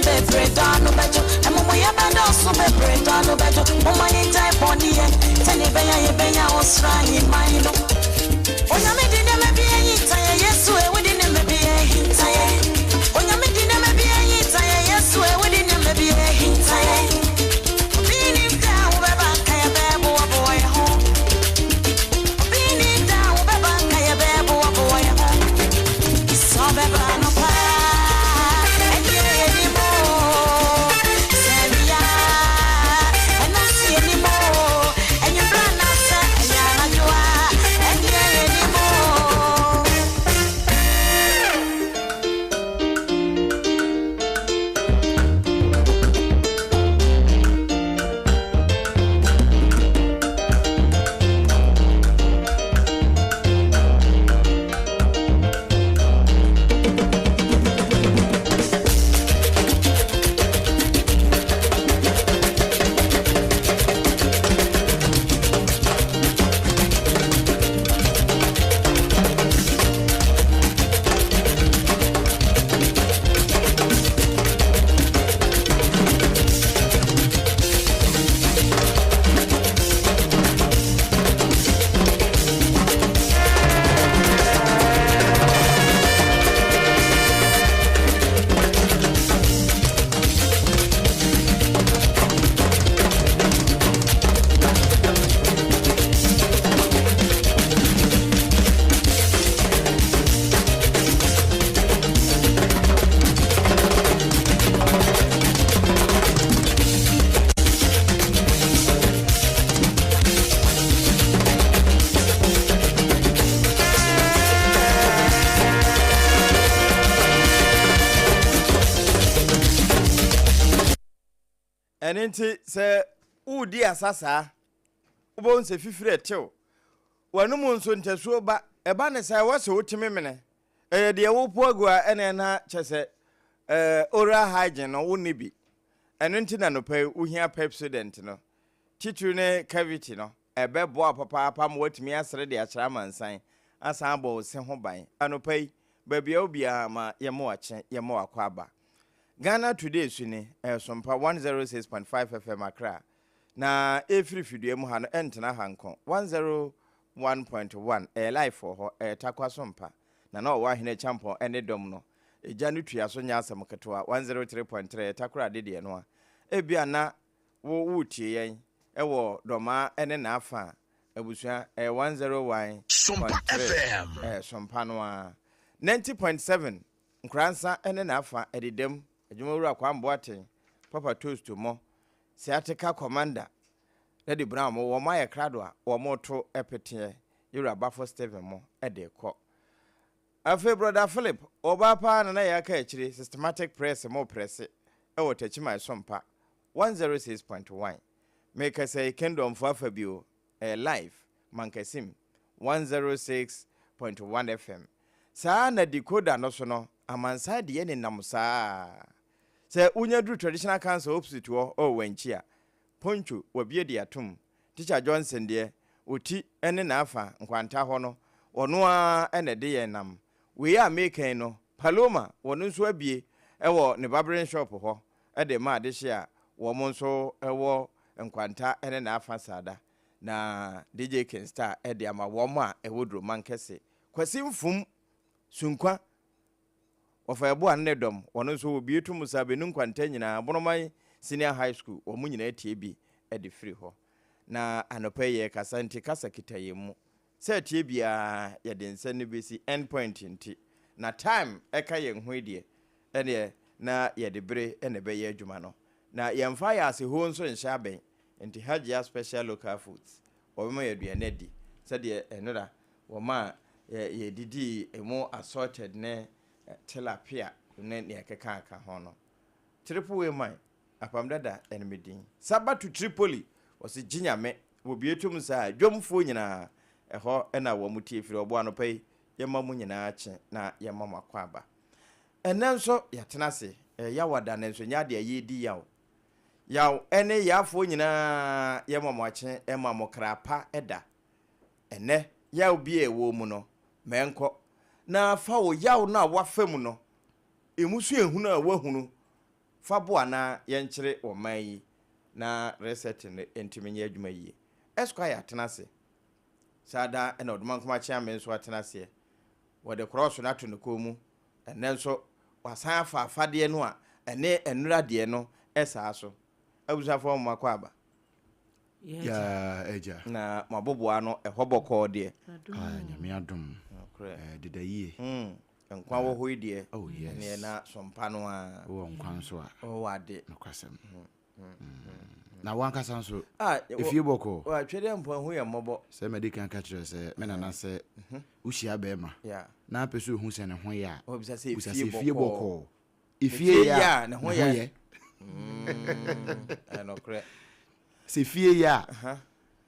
bebre dano bejo emo moya bando so bebre dano bejo mama yintai poni ye tani beya ye beya osra yin maino onya me dine me bi yintai yesu e we dine me bi yintai onya me dine me bi yintai yesu e we dine me bi yintai bini down we ba kaya bebo boy ho bini down we ba kaya bebo boy ho so beba no pa Enti se udi asasa ubo nse fifire etew wanu mu nso ntesuo ba eba ne sai wose wotime mene de wo poagua ene na chese oral hygiene no wo nibi eno nti na no pay uhia pepsodent no titru ne cavity no ebe bo papa papa mo watimi asere de akira mansan asa abo se ho ban anopai babia obia ma yemo ache yemo akwaba Ghana today suni SOMPA 106.5 FM Accra na every video mu ha no entena hanko 101.1 live for ho takwa SOMPA na wa hene champion ene dom no eja no tua so nya asem ketwa 103.3 takra de no a bia na wo wutie yen wo doma ene na afa abusua 101 SOMPA FM SOMPA no 90.7 nkransa ene na afa edidem Jumura kwa mboate papa toast mo siatika commander Lady Brown mo wo maye krado a wo moto epete yura bafo Steven mo ede ko afi brother Philip oba pa na ya ka akire systematic press mo press e wo tachima SOMPA 106.1 make say kingdom for afabio live mankasim 106.1 FM sa na decoder no so no amansa de ne nam saa se unyadru traditional council opposite wo o wanchi a poncho wabie de atom teacher Johnson de oti ene na afa nkwanta ho no ono a ene de ye nam we a make no Paloma wono nso abie ewo ne barbering shop ho e de ma de hia wo mo nso ewo nkwanta ene na afa sada na DJ Ken Star e de ama wo mo a ewodro mankese kwasimfum sunkwa ofa ebo anne dom wono nso obi etu musabe nu nkwanta nyina abonoman senior high school o mu nyina etie bi e de free ho na anopaye kasanti kasa kitayemu se tie bia ye de nsa ne besi endpoint nti na time eka ye ho die ene na ye de bere ene be ye adwuma no na ye mfa ya ase ho nso nhya ben nti hajia special local foods obema ye duane di se de enora wo ma ye didi emo assorted ne tilapia ne ekeka aka ho no triple way man APAM DADAA enmedin Sabatu Tripoli wose ginyame wo bietum sa dwomfo nyina eho na wo mutie firi obo anopai yema mu nyina ache na yema makwa aba enenso yatenase yawada nenso nyade ayedi yaw ene yafo nyina yema mo ache ema mo krapa eda ene yaw bie wo mu no menko na fa wo yaw na wafam no emusu ehunu a wahunu Fabo na yenchire o mai na reset ntimi nya adwuma yi. Esquire atenase. Sada ena odman kuma chairman so atenase. Wo de cross na to ne komu. Enen so wasan afa afade no a ene enura de no esa so. Abusafo mo akwa ya eja na maboboa no ehoboko de nyame adom deda yie nkwa wo hoi de oh yes ne na sompa no a wo nkwan so a o wade no kwasem na wanka san so efie boko wa twede mpo hu ye mobo se medical ka kire se me na se uhia be ma ya na peso hu se ne ho ya o bisa se efie boko efie ya ne ho ye no kre se fie ya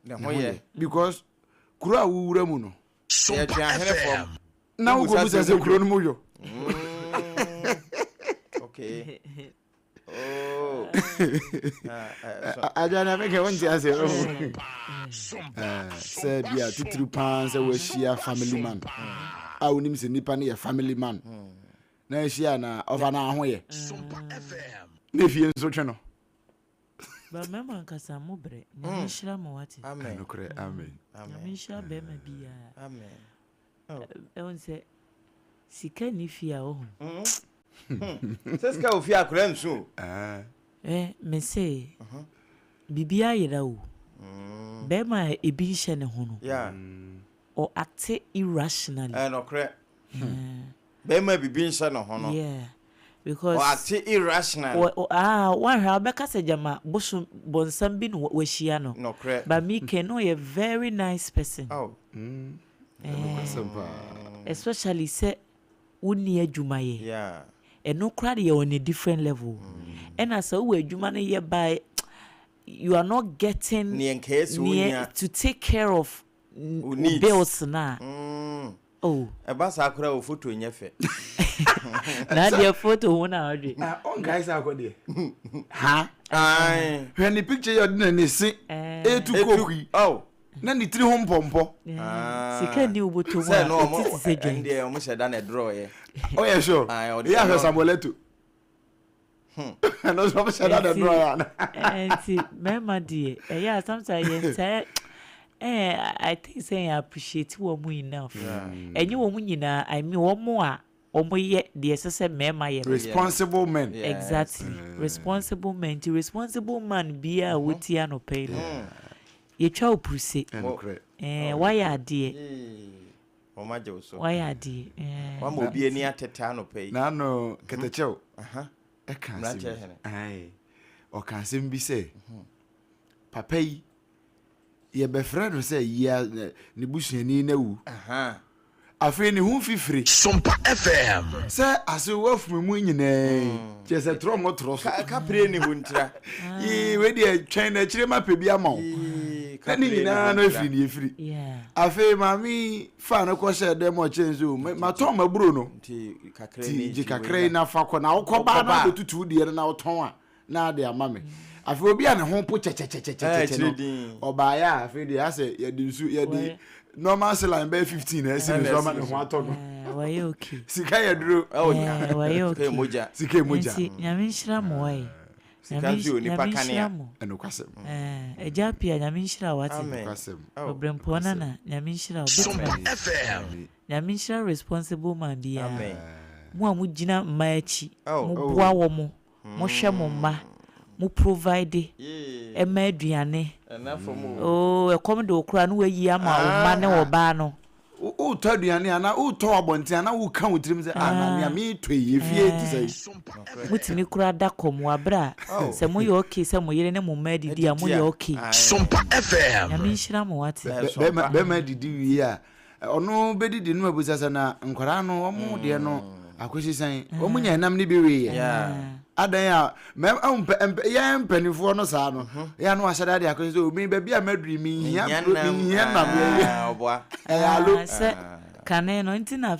ne ho ye because kuro a wuwura mu no ya twa here from na wo go bisa se kuro no mu yo okay oh ajana me ke wonti ase se bia titru pan se we share family man a wonim se nipa ne family man na share na over na ho ye ne fie nso twe no ba mama nkasa mo bre na nshira mo wati amen nokre amen amen nshira be ma bia amen on se sika ni fia o seska ofia akura nsu me say bibia yera o be ma ebi nhye ne ho no yeah or act irrationally nokre be ma bibi nhye ne ho no yeah because or act irrational one how be ka se jama bosu bonsam bi no wahia no nokre but me can know a very nice person especially say woni adwuma ye yeah and no crowd you on a different level and as a we adwuma no ye by you are not getting near to take care of bills na oh eba sa akura o photo nyefe na dia photo wona ade on guys akode ha ai when the picture you dey na si etu kokui oh na ni tiri ho mpompo sika ni oboto say no mo ndie o mo sheda na draw ye oh yeah sure yeah for samoleto no so sheda na draw ya and mema die yeah sometimes you say I think say I appreciate wo mu enough enye wo mu nyina I mean wo mu a omo ye de sese mema ye responsible men exactly responsible man bia wotia no pay ye twa opuse why ade o ma je so why ade wa mo bi ani ateta no pay na no ketechew e kan se ai o kan se mbi se papa yi ye be friend no se ya ne busuani na wu afi ni hu fifiri Sompa FM se ase wafu mu nyina je se tro mo tro so ka pre ni huntira yi we de twen na kire ma pe bia ma o ka ni nyina no afiri ni afiri afi mami fa no ko she de mo chenzo ma to ma buro no ti kakre na fa ko na wo ko ba na betutu de na wo ton a na de ama me afi obi a ne ho po che no oba ya afi de ase ye di nsu ye di normal saline be 15 na ese ni so ma ne ho ato no why okay sika ya duro why okay sika moja nyame nhira mo why nipa kania enokwasem eja pia nyame nhira wati enokwasem obrempong na nyame nhira FM nyame nhira responsible man bia mo amugina maachi mo boa wo mo hwe mo ma mo provide ema aduane oh e come do kura no wayi ama o ma ne oba no o to aduane ana o to abonti ana wo kan wotrim se ana me me to yefie ti say mutimi kura da komo abra se mo ye okay se mo yere ne mo ma didi a mo ye okay Sompa FM ya me nhira mo wate be ma didi wi a ono be didi no abusasa na nkwara no omo de no akwesisan omo nya nam ne bi wi ya adan ya ya mpanifo no saa no ya no ahyada de akwesi obi ba bia maduri mi hia nam ya oboa alo se kane no ntina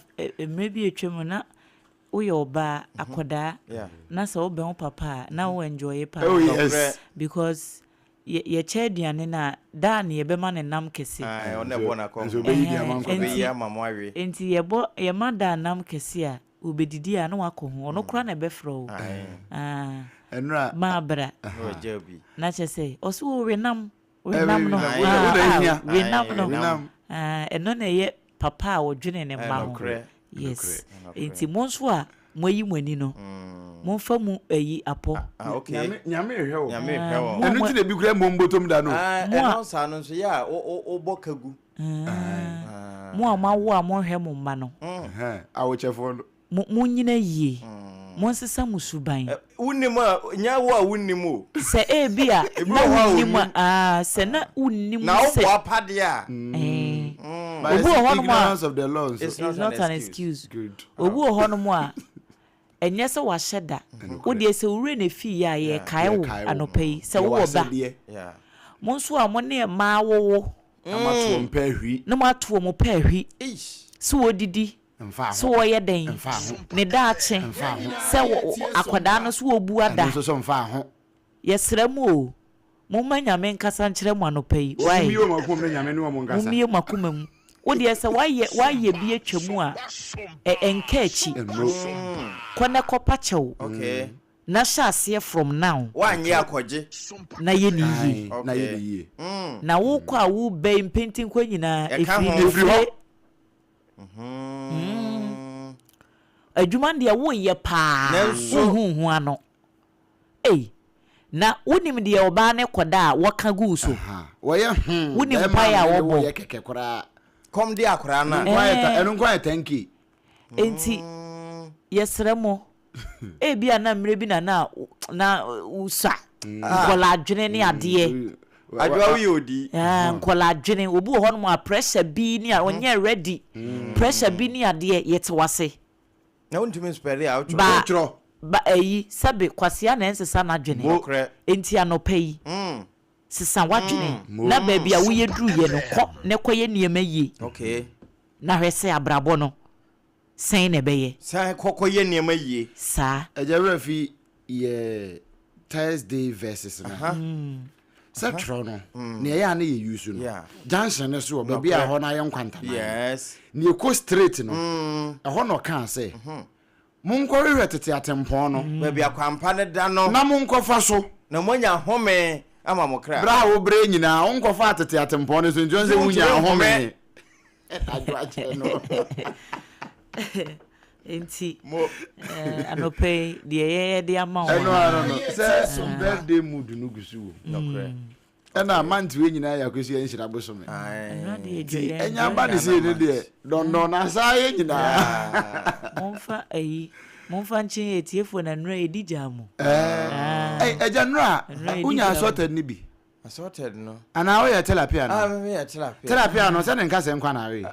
maybe etwem na uye oba akoda na se obe papa na wo enjoy pa because ye chediane na da na ye be ma ne nam kese one bo na ko be ya mamo awe enti ye ma da nam kese a obedidi a na wako ho ono kura na be fro enra ma bra Ojabi. na che say oso renam no renam eno na ye papa a wodwene ne ma ho yes enti mo nso a moyi mani no mo fa mu ayi apo Okay. nyame hwe wo Nyame enu ti de bi kura mombotom da no eno sa no so ya o bokagu. mo a mawo a mo hwe mo ma no awo chefo mo nyina yie mo nsesa musuban Unnim a nyawo a unnim o. se e bia na unnim se na unnim Na wo bo apade a. obu ignorance of the laws It's it's not an excuse. good Obu hono a enye se wa hyeda. Wo de se wure na fi ya ye kai wo anopai se wo ba. Yeah. Mo nso a mo ne ma wo amato mpa hwi na mo ato mo pa hwi. Ish. So odidi. mfa So wo ye den. Ne da ache. Se wo akwada no so obu ada. so so mfa ho Yesra mu o. Mo manyame nkasa nkyere mo anopai. Why? miyo makom na nyame ne wo nkasa Mo miye makoma mu. Wo de se waye bi atwamu a enka achi. Kwana kopa chew. Okay. Na shase from now. Wanye akoje. Na ye ni yi. na ye ye Na wo kwa wo be painting kwa nyina efiri ho adwuma de wo ye pa. Hu ano. Na wonim de oba ne koda a woka gu so. wo ye Wonim pa ya wo bo. ye keke kora Kom de akora na. enu kwa tanki Enti yesremo bia na mre bi na usa nkola adwene ne ade Adwa wi odi. nkola adwene obi ho no a pressure bi ni a onye ready pressure bi ni ade yete wase Na untumi spell out. ba sabe kwase na ensesa na adwene enti anopai sisa wadwene na ba bia wo ye duru ye no kɔ ne kɔ ye niema yi Okay. na hwese abrabo no sen ne beye Sai kokko ye niema yi. sa ejawra fi ye Thursday verses na satro no ne ya na ye use no junction ne so ba bia ho na ye nkwanta na Yes. ne ko straight no ho no kan say munkɔ hwehwɛ tete atempɔn no Ba bia kwampa ne da no. na munkɔ fa so Na monya home ama mokra. bra wo bre nyina wonkɔ fa tete atempɔn no so njon se wunya home adwa che no enti anopai de ye de ama wo no say some birthday mood no gusu Nokre. na manti we nyina ya kwesi enhyira bosome no de eje enya ba de se ne de don na sa ye nyina monfa nche etiefo na nra edija mu eja nra unya sorted ni bi Assorted no. ana we ya tilapia no Me ya tilapia. tilapia no se ne nka se nkwa na we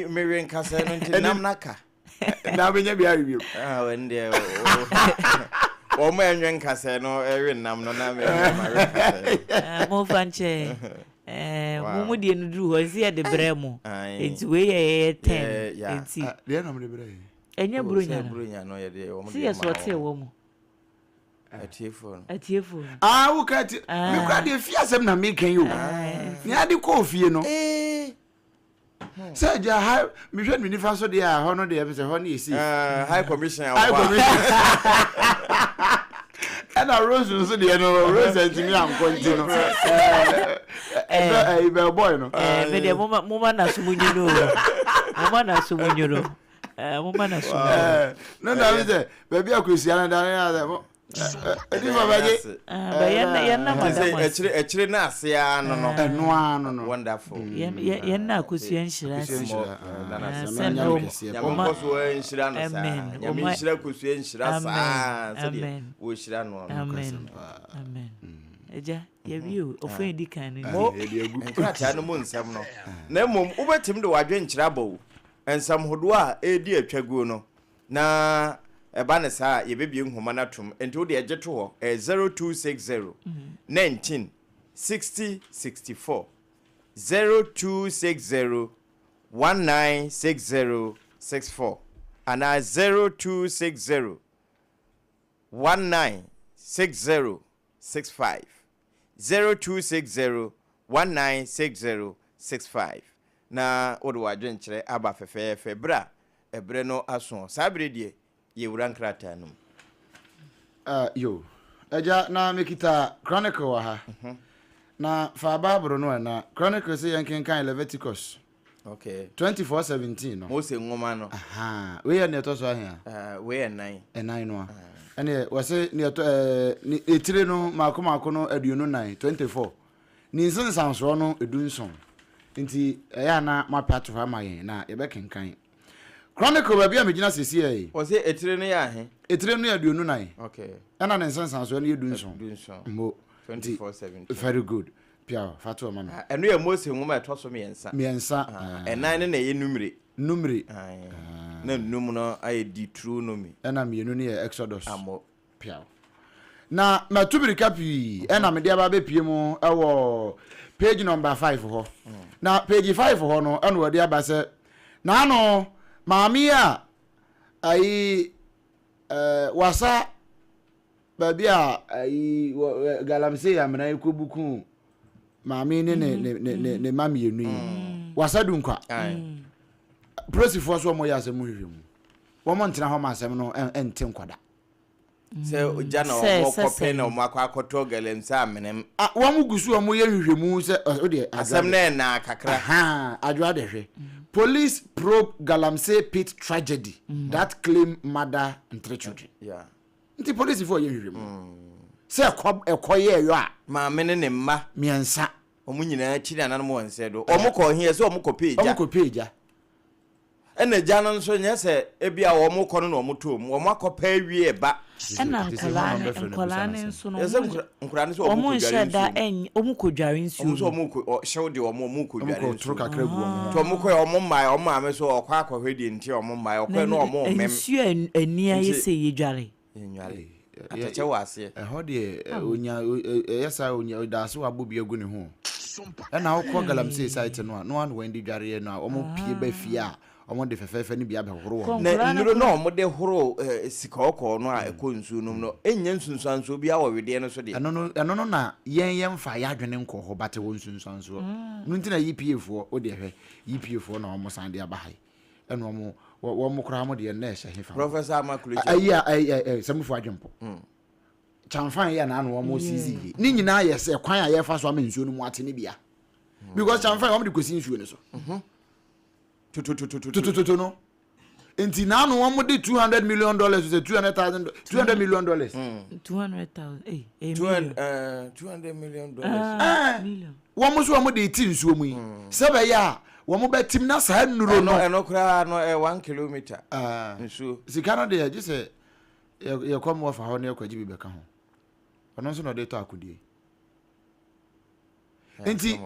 Me ren kasa no nti nam naka. na we nya bia review Wende o mo enwen kasa no ren nam no na me ma. monfa nche mumu de no duru ho se de bremu enti we ye 10 enti de na me bre enye brunya no ye de o mo si yes what e wo mu atiefo. wo ka ti me kwa de fi asem na me kan yo ni ade ko fie no say ja ha me hwe ni fa so de a ho no de e se ho na esi High commission. and a rose so de no rose entimi am konti no be boy no me de mama na sumunyo no mama na sumunyo no mama na sumunyo no na we say baby akosia na da edi babaje ba yenna madam Echire na ase ano no. eno ano no Wonderful. yenna akosia nhyira Nyamko so enhyira no sa. Nyame enhyira kosua enhyira sa. Sede wo hyira no. Amen. Eja yebio ofan di kan ni Nkrata no mu nsam no. Na mom ubetim de wadwe nkyira bawo. Ensam hodo a edi atwaguo no. Na eba ne sa yebebie nhoma na tom enti wo de egeto ho 0260 19 60 64 0260 1960 64 ana 0260 1960 65 0260 1960 65 na wo de wadwe nkyere aba fefefe bra ebre no aso sa bre die ye wura nkrata no yo Eja na mekita Chronicle wa ha. Na fa Bible no na Chronicle say yankenkan Leviticus. Okay. 24:17 no. Mose ngoma no. Aha. We ya neto so ahia. We ya 9. 9 no. Ene wase neto etire no makoma no aduonu 9 24. Ni nsensanso no edunson. Nti eya na mapato ha mayen na ye bekenkan. Chronicle ba bia megina sesi e. Wase etire no ya he. Etire no aduonu 9. Okay. Ena ne nsensanso no edunson. Mbo 24:17. Very good. Pia fatu mama. Eno ya Mose ngoma etoso miensa. Enan na ye numere. Na num no aye Deuteronomy. Ena mienu ne Exodus. Amo. Pia. Na matubiri kapi ena me dia ba be pie mu ewo page number 5 ho. Na page 5 ho no ena wo dia ba se na no maami a ayi wasa baby a ayi galamse ya mena ikobuku maami ne mami enu wasa dunkwa prosifo so mo ya asemu hwehwemu wo mo ntena ho ma asem no ente nkwada se jana wo kope na mo akwakoto galamse amenem wo mo gusu mo ye hwehwemu se o de asem na kakra ha adwa de hwe police probe galamse pit tragedy that claim mother and 3 children yeah nti police for ye hwehwemu se ekoye yo a ma mene ne mma miensa omunyina chiri anan mo nse do omukọ hie se omukọ page ena jana nso nye se ebia wo mukọ no omuto mu omakọpa awie ba ena nkola ne nso no nkura ne so omukọ sheda omukọ dware nsu so omukọ shewde omukọ dware nsu tro kakra gu omo to omukọ omumai omame so okwa akọhwedi nti omumai okọ no omumem nsu ania yese ye dware enware atache wase ho de onya yesa onya daso abobi agu ne ho ena okọ galamse site no no an wendi dware no omo pie ba fie a omo de fefefe ni bia be horo na nduro no omo de horo sikoko no a ekonsu no enya nsunsanso bia wo wede no so de eno no na yen fa ya adwene nko ho bate wo nsunsanso no ntina EPF o de hwe EPF na omo san de abahai eno omo wo mo kra mo de na ehye hefa professor Amakulu ayi samufo adwempo chamfan ya na anu omo sizi ni nyina ye se kwan a ye fa so amensuo no mu ate ne bia because chamfan omo de kosi nsuo ne so tututututututu no enti na anu omo de $200 million to $200 million $200,000 $200 million wo mo so omo de ti nsuo mu yi sebe ya wo mo betim na sa nuro no eno kra no 1 kilometer nsuo sikana de je se ye kom wo fa ho ne kwaji bi beka ho ono so no de to akudie enti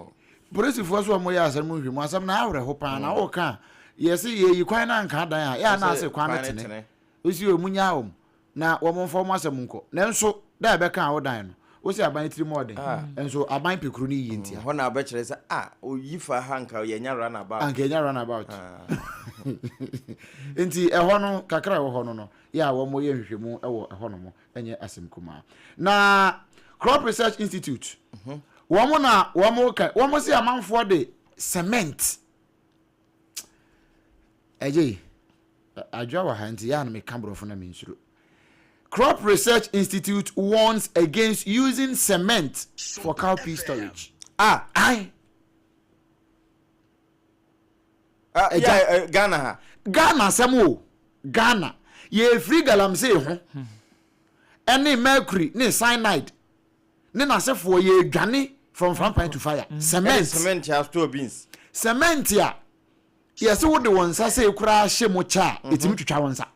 police fo so mo ya asem hwemu asem na awre ho pa na wo ka ye se ye yikwan na nka dan a ya na ase kwan na tene osi omunya om na wo mo fo mo asem nko na nso da be ka wo dan no osi aban tiri mo den enso aban pekuru ni yinti ho na ba kire se oyifa hanka ye nya run about anka nya run about enti eho no kakra wo ho no ya wo mo ye hwehwemu ewo eho no mo enye asem kuma na Crop Research Institute womo si amanfo de cement eje adwa wa hanti ya na me kambrofo na me nsuro Crop Research Institute warns against using cement for cowpea storage Ghana samo Ghana ye free galamsey ho any mercury ni cyanide ni na sefo ye dwane from fire to fire cement ya store beans cement ya yes wo de wonsa say kura hye mo cha etimi twetwa wonsa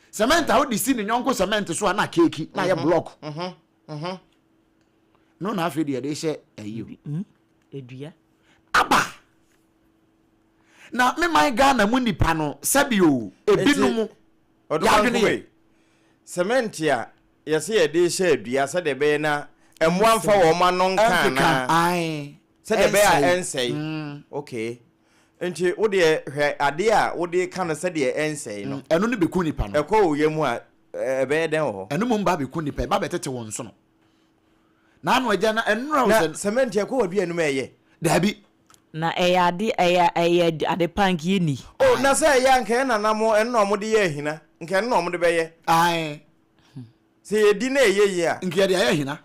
cement how di si ni nyonko cement so na keki na ye block no na afi de hye ayo edua aba na me my Ghana mu nipa no sabio ebinum odwa cement ya yesi ye de hye adua se de be na emwanfa wo ma no nka na se de be a ensei okay enti wo de hwe ade a wo de ka na se de ensei no eno ne beku nipa no ekọ oyemu a be den ho eno mo mba beku nipa ba betete won so no na anu agya na enura wo cement ekọ wadua enu eye dabi na ade pank yeni na se ya nka na namo eno mo de ye hina nka eno mo de be ye say di na ye ya nke de aye hina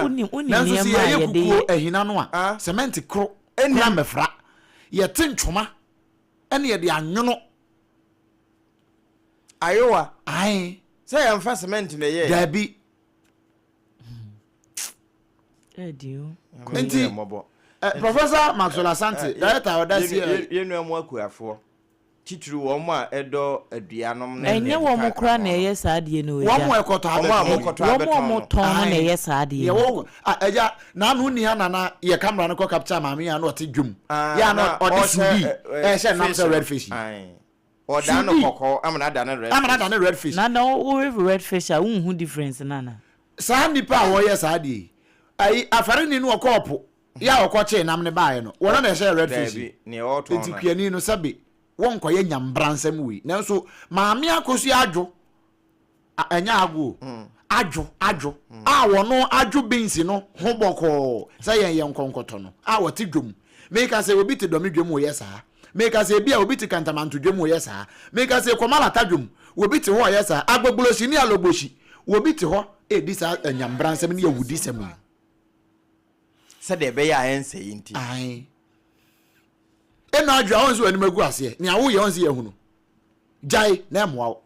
uni nanso ne si ma aye ye kukuo de ehina no a cement kro na mefra ye tentwoma ene ye de anwono ayowa ai say am fa cement na ye dabi edio enti Professor Maxwell Asante director odasi ye nu amu akuafo titru wo mo a edo aduanom na enye wo mo kra na ye saade no wo mo ekoto abeto wo mo ton na ye saade ye wo eja na no ni ha na ye camera no ko capture maame ya na ote dwum ya na odisudi she na say red fish o da no kokko amana da na red fish na wo red fish a unhu difference na sa nipa wo ye saade ai afare ni no okopo ya okoche nam ne bae no wo na she red fish ni o to enti kuani no sabe won koye nyambransam wi nanso maame akosu adwo anya agwo adwo a wono adwo bensi no hoboko say yen konkoto no a wote dwom make say obi te domi dwom wo yesa make say bia obi te kantamanto dwom wo yesa make say komala ta dwom obi te ho yesa agbogboshi ni alogboshi obi te ho edi sa nyambransam ni yewudi sam se de be ya ense yinti ai ena adwa onzo animagu ase ni awo ye onzo ye hunu jai na emwa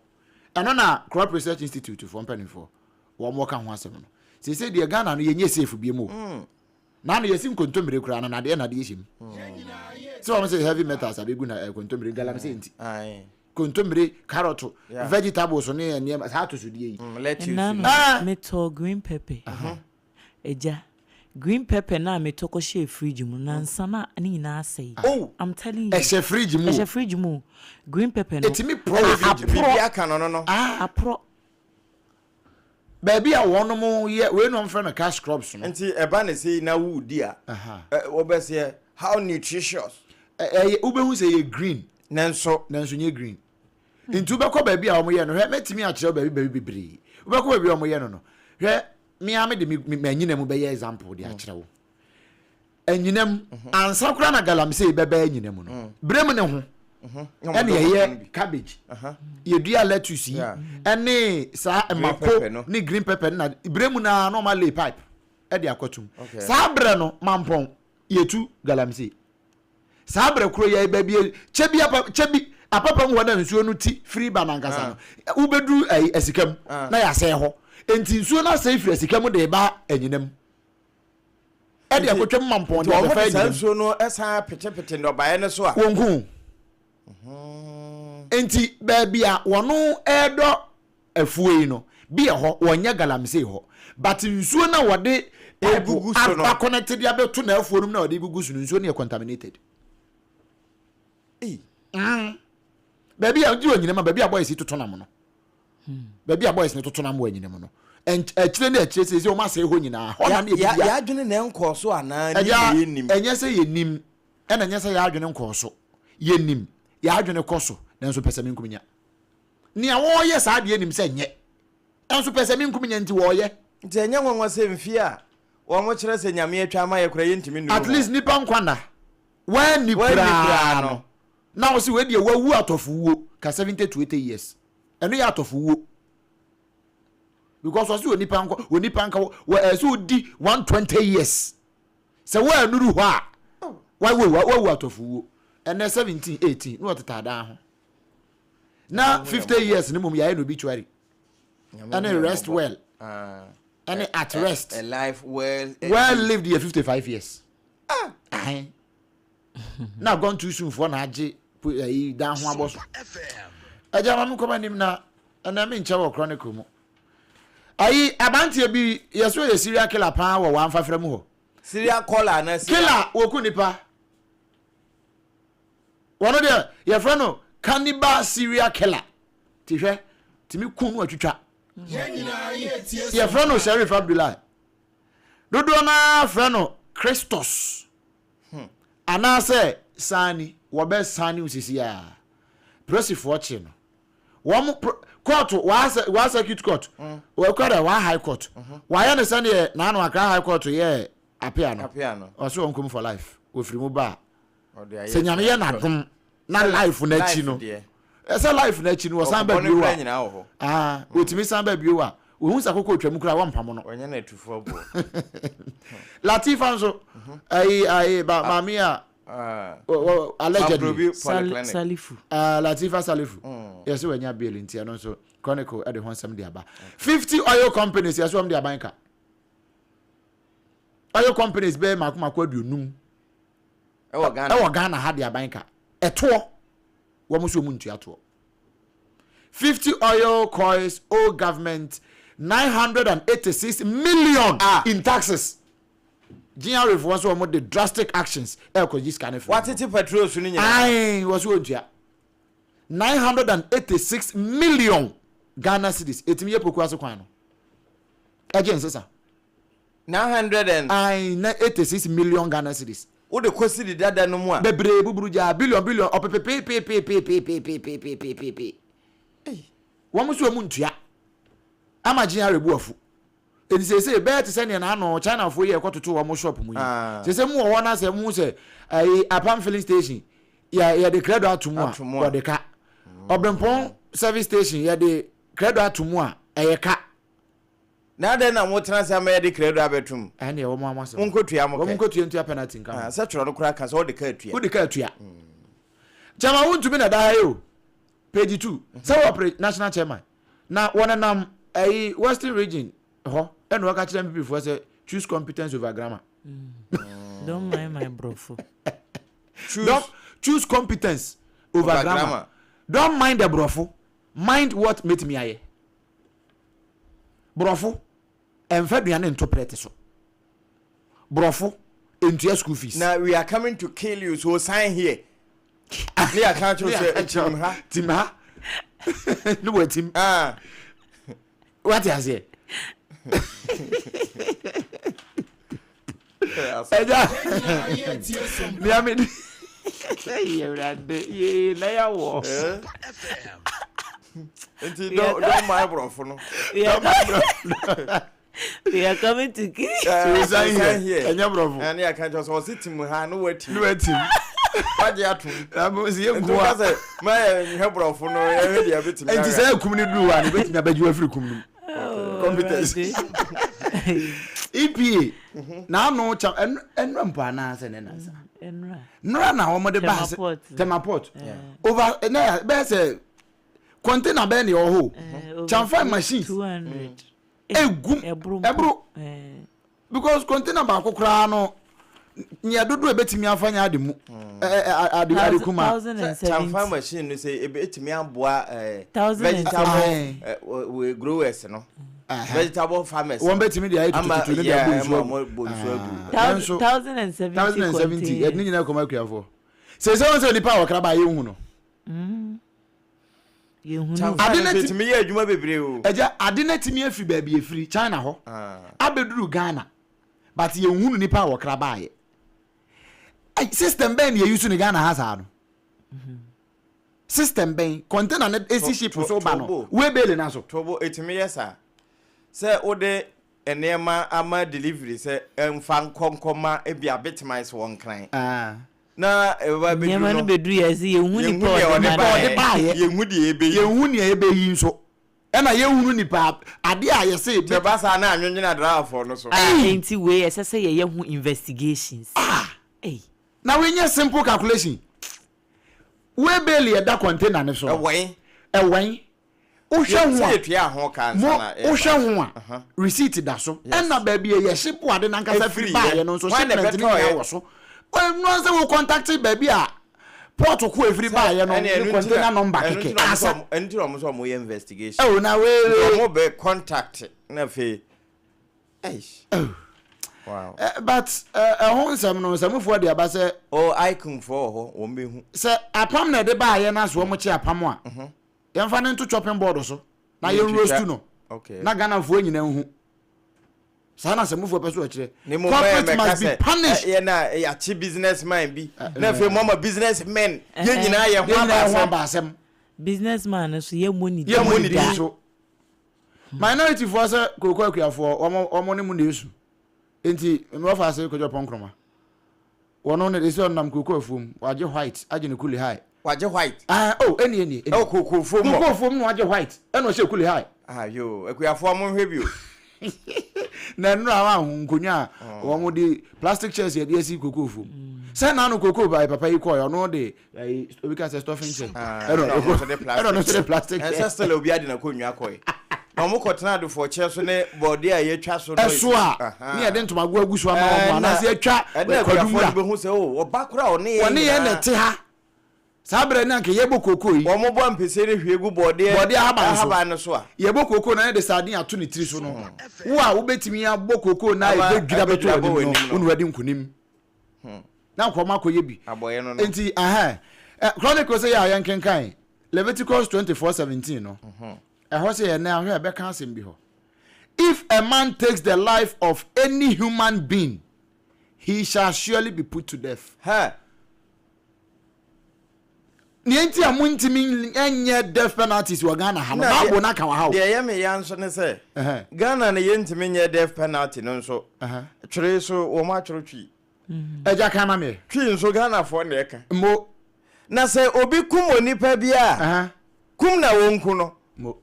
eno na Crop Research Institute for mpanifo wo mo ka ho asem no se de Ghana no ye nye safe biemo na no yesim kontomire kura na de na de yeshim so wo say heavy metals abegu na kontomire galam se enti ai kontomire carrot vegetables no ye ne sa to so de yi lettuce meto green pepper eja green pepper na metoko she fridge mu na nsana ani na asai I'm telling you e fridge mu green pepper no etimi pro bibia kan no apro baby a wono mu ye we no mfra na cash crops no enti eba na sei na woodi a wo be say how nutritious ubehu say ye green nanso nye green enti ubekọ baby a wo ye no he metimi a kire baby bibiri ubekọ baby a wo ye no he me ame de me anyinam be ye example de a kire wo anyinam ansa kura na galamsey bebe anyinam no brem ne ho ene ye cabbage ye dua lettuce yi ene sa emako ni green pepper na brem na normal lay pipe e de akotum sa bre no mampon ye tu galamsey sa bre kuro ye baby chebi apapa mu na nsuo no ti free banankasa no ubedu esikam na ya se ho enti nsuo na se free esikam de ba anyinam e de akotwem mampon de ba fa anyinam nsuo no esa pete no bae ne so a wonku enti baby a wono edo afuoi no bi ho wonya galamsey ho but nsuo na wode egugu so no connected ya beto na afuo no na wode egugu so nsuo na contaminated baby a di onyinam baby a boys totonam no baby a boys ne totonam wo anyinam no ekire na ekire se o ma se ho nyina ho na ya adwene na enko so ana ni yenim enye se yenim ena enye se ya adwene enko so yenim ya adwene koso na nso pese minkuminya ni a wo ye sa de yenim se nye enso pese minkuminya nti wo ye nti enye nwanwa se mfi a wo mo kire se nyame atwa ma ye kura ye ntimi nu at least nipa nkwana wa ni kura no na wo se we de wawu atofuwo ka 70 to 80 years eno ya atofuwo because wasu onipa nka wa so di 120 years se wa anuru ho a wa atofuwo ene 17 18 no tetada ho na 50 years ni mum ya no obituary and rest well and at rest a life well lived here 55 years now gone too soon for na age dan ho aboso aja ma me koma nim na me nche wo chronicle mu ayi abantie bi yeso ye serial killer pa wo wan fafra mu ho serial killer na killer woku nipa wono de ye fra no cannibal serial killer ti hwe ti mi kun no atwitwa ye fra no Sheriff Abdullah dodo na fra no Christos ana se sani wo be sani usisi a prosifo chi no wo court wa circuit court we kwara wa high court wa ya ne sane na anu Accra high court ye apia no o so onkum for life we free mu ba se nyame ye na dum na life na chi no esa life na chi no san ba biwa otimi san ba biwa wo hu sakoko twam kura wa mpamo no Onya na tufo bo. Latifa nso ai ba mami a allegedly Salifu. Latifa Salifu. Yes, we nya bail ntia no so Chronicle at the Honsam de aba. 50 oil companies yes we de abanka. Oil companies be makuma kwaduonum. Ewo Ghana ha de abanka. Eto wo mo so mu ntua to. 50 oil coins owe government 986 million in taxes. GRF was one of the drastic actions. What is petrol? Aye, was one 986 million Ghana cedis. It's me pokwaso kwano. Again, sir. 986 million Ghana cedis. What the question did that no more? Bebre buburuja billion up One was your muntia. Ama GRF buafu. It say bear to send an no China for year quarter to one shop. Say more one as a moose APAM filling station. Yeah, the credit out to more or the car. OBREMPONG service station, yeah, the credit out to more a car. Now then, I'm what transfer the credit out bedroom. And your mamma won't go to Yamo, won't go to into a penalty. Such a crack as all the country. Who the country? Chama want to be a dio. Page 2. So operate national chairman. Now one and a Western region. And what I tell them before say choose competence over grammar. Don't mind my brofo. Choose competence over grammar. Don't mind the brofo. Mind what made me aye. Brofo. And Fabian interpret so. Brofo into your school fees. Now we are coming to kill you, so sign here. Clear can't you say Tim ha? No what Tim. What is it? Don't my bro for no. We are coming to kill you. Here. And I can't just sit him with her. No waiting. What you have to? I was here. My help for no. And to say, come to do one. Wait, I bet you every competence. EPA. Now no cham and rampa na say na sa. Nra na ho de ba temaport. Over na be say container be na ho. Chamfa machine 200. Ebro. Because container ba kokra no nya dodo ebetimi afanya ademu. Ade kuma. Chamfa machine no say ebetimi aboa vegetable we growers no. Vegetable farmers. One bet me the 1070. You need to come out here for. Say so the power crab by you no. You didn't me you may be brave. I didn't me free baby free China ho. Abedru Ghana. But you who ni power crab by. System ben you use in Ghana has had. System ben container net AC ship so bano. We bail na so. Trouble 8 me sir. Say ode enema ama delivery say emfa konkoma e bia BITMISE won kran na e ba be do no be do yes ye hu ni pa ye hu di ebe ye hu ni ebe yi so e na ye hu ni pa ade a ye say be ba sa na anwonwena draft for no so enti we ye say ye hu investigations na we nya simple calculation we bail ye da container ne so e wen receipt da so and na baby ye ship ade na nkasa free buy no so shipment ni ya so no say we contact baby a port ko free buy no container number keke asa enti o mo investigation na we mo be contact na fe wow but hon sam no sam fo de aba say icon for ho wo be hu say apam na de buy na so mo chi apam a yamfa ne to chopping board so na ye roast no okay na Ghana fo nyina hu sana se mufo peso akire corporate must be punished ye na ya chi businessman bi na fe mama businessmen ye nyina ye ho abasem businessman so ye money so minority for say kokoko akuafo omo ne mu na esu enti me ofa say kojo ponkroma wono ne desi onam kokoko afum waje white aje ne kuli high waje white eni kokofom no waje white eno she kuli high Ayo, ekuafo mo hwebio. Na no awa nkonya wo mo di plastic chairs ye dey si kokofu. Say na no koko by papa yi koyo no dey obi ka say stuffing chair. No so the plastic. Ancestor obi ade na konwa koy. Na mo kotena do for chair so ne body a ye twa so no. Eso a ne de ntoma go agusu ama mo na say atwa ekuafo be hu say o bakura one ye ne te ha. Sabre na nke yebo koko yi. Wo mo bo ampese ne hwegu body ahaba no so a. Yebo koko na de sardine ato ne tiri so no. Wo a wo betimi abo koko na e bedwira beto ani no. Unu wadi nkunim. Na kwoma koye bi. Aboye no. Enti Chronicles say ya yankenkan. Leviticus 24:17 no. Ho say ya na ahwe be kan asem bi ho. If a man takes the life of any human being, he shall surely be put to death. Nienti amuntimi enye death penalties wa Ghana ha no babo na kan wa ha. De ye me yan so ne say. Ghana na yentimi nye death penalty no so. Twere so wo ma twere twi. Eja kan na me. Twi nso Ghana fo na eka. Mo na say obi kum onipa bia. Kum na wonku no. Mo.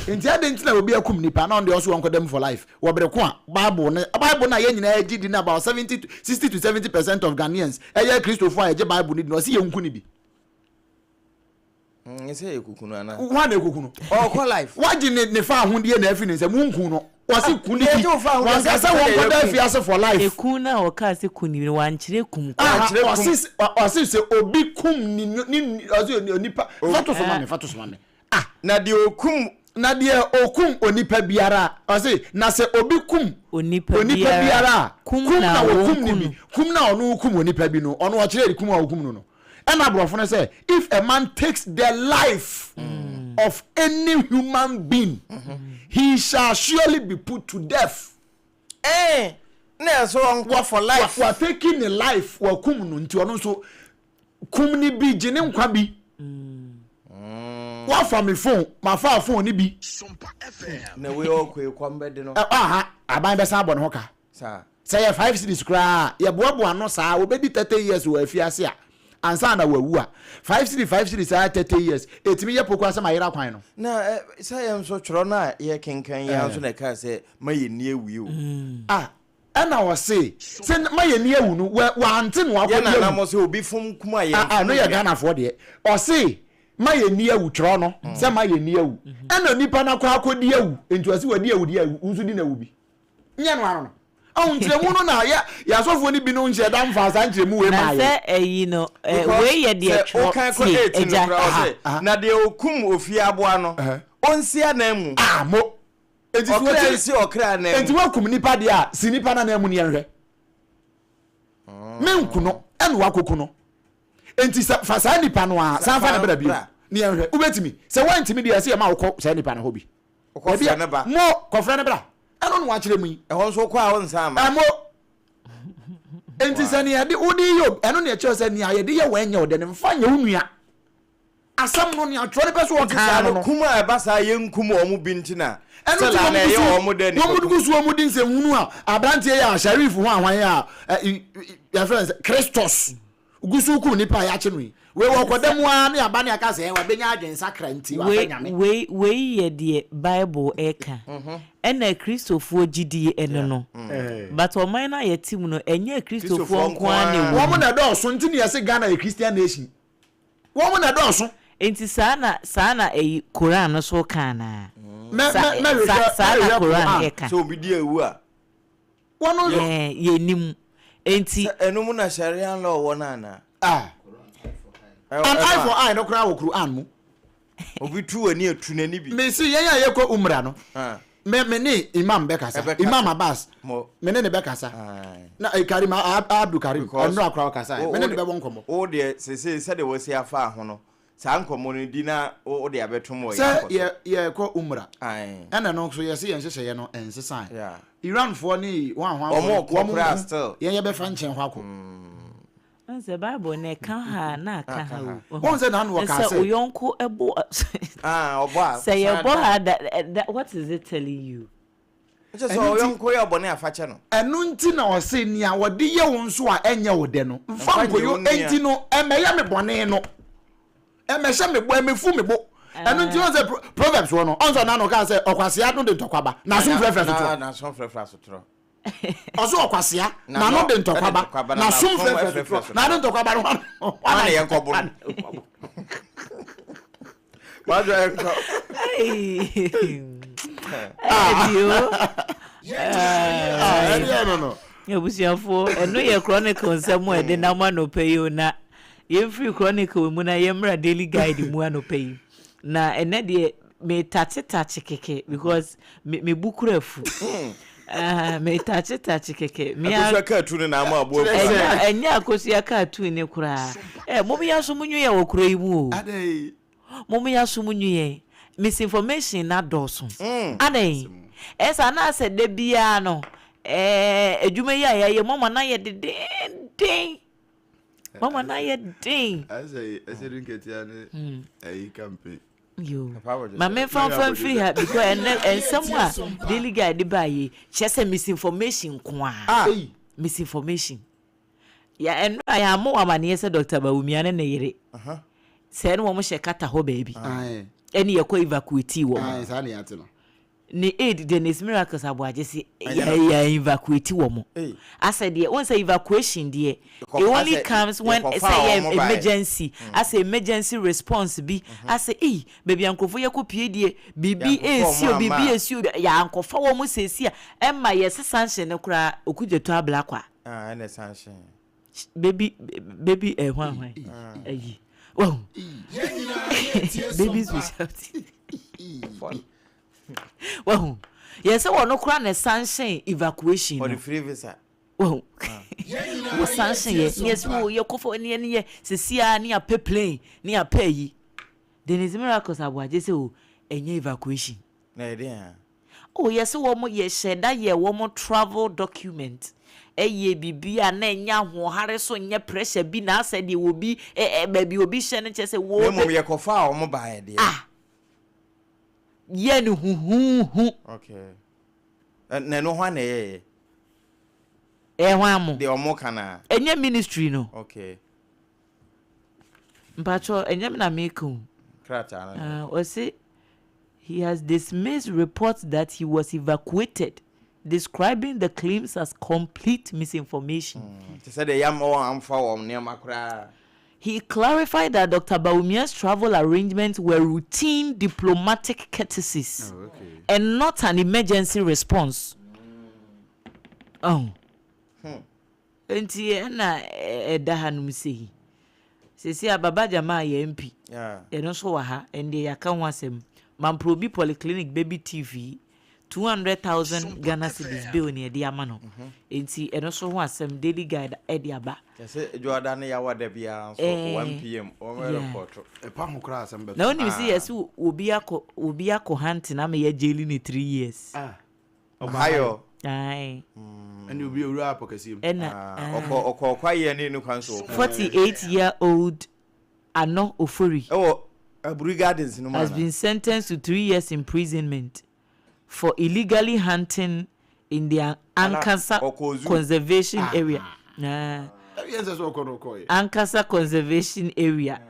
Enti ade na obi akum nipa na on dey also won kodem for life. Wo bere ko a Bible na ye nyina agidi na about 60 to 70% of Ghanaians. Eye Christopher aye Bible ni no se ye nku ni bi. Say ekukunu ana. Wa na ekukunu. Oh, call life. Wa gi ne fa ahunde na afi ne se munku no. Wa se kuni bi. Wa se won ko da fi ase for life. Ekuna o ka se kuni wa nchire kum. Wa se obi kum ni onipa. Fato so mame. Na de okum onipa biara. Wa se na se obi kum onipa biara. Kum na okum ni bi. Kum na onu kum onipa bi no. Onu wa kire kum a okum no. And Abraham say, if a man takes the life of any human being, he shall surely be put to death. So on for life. We are taking the life. We are coming to ono so kumni bi jene nkwa bi. Wa from my phone, my phone ni bi. SOMPA FM. Na we all kwambede no. Aban be sa bon hoka. Say 5 cities kra, ye boabo ano sa, obedi 30 years we afiase a. Ansa na wawu a 5 cities 30 years etimi ye poko asema yera kwan no na say am so tworo na ye kenkan ye anso na ka say maye ni ewi o na wo say maye ni ewu no wa ante no akọ na mo say obi fom kuma ye no ye Ghana fo de o say maye ni ewu tworo no say maye ni ewu na nipa na kwa akodi ewu entu ase wadi ewu de ewu unso di na ewu bi nye no ano ntremu no na ya sofo ni bi no nche da mfa ntremu we ma ye na say no we ye de o kan ko 18 no na de okum ofi aboa no onsia na mu mo enti okra na mu enti wakum nipa de a si nipa na mu ne yenhwe menku no enu wakoku no enti fa sa nipa no a san fa na bra bi ne yenhwe ubetimi se wantimi de ase ma wokọ sa nipa na hobi okofra ne ba mo kofra ne bra eno no wakire mu yi ho nso kwa ho nsama amo enti sani ade odi yo eno ne che sani ayede ye wanya ode ne mfa nya unua asam no ne atro ne peso o tsa no kuma e basa ye nkum o mu bintina sala na ye o mu de ni wo mu dugu so mu din se hunu a abrantie ya sharif ho ahwan ya ya friends Christos gusu ku ni pa ya che no we wo kodemu a ne aba ne aka se wa benya adwen sakra nti wa benya me we ye de Bible eka ena Christopher gidi eno no but o man na ye team no enye Christopher nko ane wo mo na do so nti ne ye se Ghana ye Christian nation wo mo na do so enti sana Quran no so kana me Quran eka so obi di ewu a wono ye nim enti eno mu na sharia law wona na an eye for eye no kra wo Quran mu obi tu ani etu nani bi me si yen ya ye ko umra no me ni imam bekasa imam Abbas me ne bekasa na Karim Abdul Karim ono akra kasa me ne be bon komo o de se de wasi afa ho no sa nkomo no di na o de abetom o ye ko umra ana no so ye se yen hye ye no ensesan Iran fo ni wan hwan still ye be fa nchen hwa ko Anse Bible ne kan ha na kan ha won say na no ka say oyonko ebo obo say ye bo ha that what is it telling you just so oyonko ye obo na afache no enu nti na o say ni a wode ye won so a enye wode no mfa nkoyo enti no emeye me bone no emehye me bo emefu me bo enu ti o say proverbs wo no onso na no ka say okwasia no de ntokwaba na so frefre so tro na so frefre so tro oso okwasia na no de ntokwaba na so frefre so tro na de ntokwaba no ana ye nkobo ma jo enko no ebusiafo eno ye chronicle nsemo e de na ma no peyo na ye free chronicle mu na ye mra daily guide mu anopeyi na ene de me tache keke because me bukura fu me tache keke me akosia cartoon na ma abo enya akosia cartoon ne kura mo ya so munyu ye wokura yi mu adai mo ya so munyu ye misinformation na doso adai esa na se de bia no edwuma yi aye mama na ye den mama na ye den I drink it yani campaign yo mama fan free her because and someone daily guide buy chese misinformation kwa misinformation ya and I am more amane say Dr. Bawumia ne yere say no mo she kata ho baby eni ye ko evacuate wo sa na yate no ni aid Dennis Miracles aboaje si ya evacuate wo mo asa de won say evacuation de it only comes when say emergency as emergency response bi as baby ankofo ye ko pie de bibi esi ya ankofa wo mo sesi a emma ye sanction ne kura okudjeto abla kwa ene sanction baby hwan ayi wow babies we shout wow yes we no kura na sanction evacuation for the free visa wow we sanction yes we ye kofo ne ye sesia ne a plane ne a pay Dennis Miracles aboaje se o enye evacuation na ide oh yes we mo ye sheda ye we mo travel document eye bibia na enya ho hare so nye pressure bi na asa de obi baby obi hye ne chese wo mo ye kofa o mo ba de ye ne hu okay na no hwa na ye hwa mo de o mo kana enye ministry no okay mpacho enye na meku krata na o say he has dismissed reports that he was evacuated, describing the claims as complete misinformation. He clarified that Dr. Bawumia's travel arrangements were routine diplomatic courtesies and not an emergency response. Enti na edahanum sei. Sesi ababa jama ye MP. Eno so wa ha ende ya kan wasem. Mamprobi Polyclinic Baby TV 200,000 Ghana cedis bill ni edi amano. Enti eno so ho asem daily guide edi aba. Say Jordan ya wada bia so 1 pm o me report. E pa ho kra asem be. Na oni si yes obi akọ hunt na me ye jail ni 3 years. Hayo. Ai. Eni obi owura apokasiem. Ena okọ kwaye ni kwan so. 48-year-old Ano Ofori. Gardens has been sentenced to 3 years imprisonment for illegally hunting in the Ankasa Conservation Area. Ankasa Conservation Area,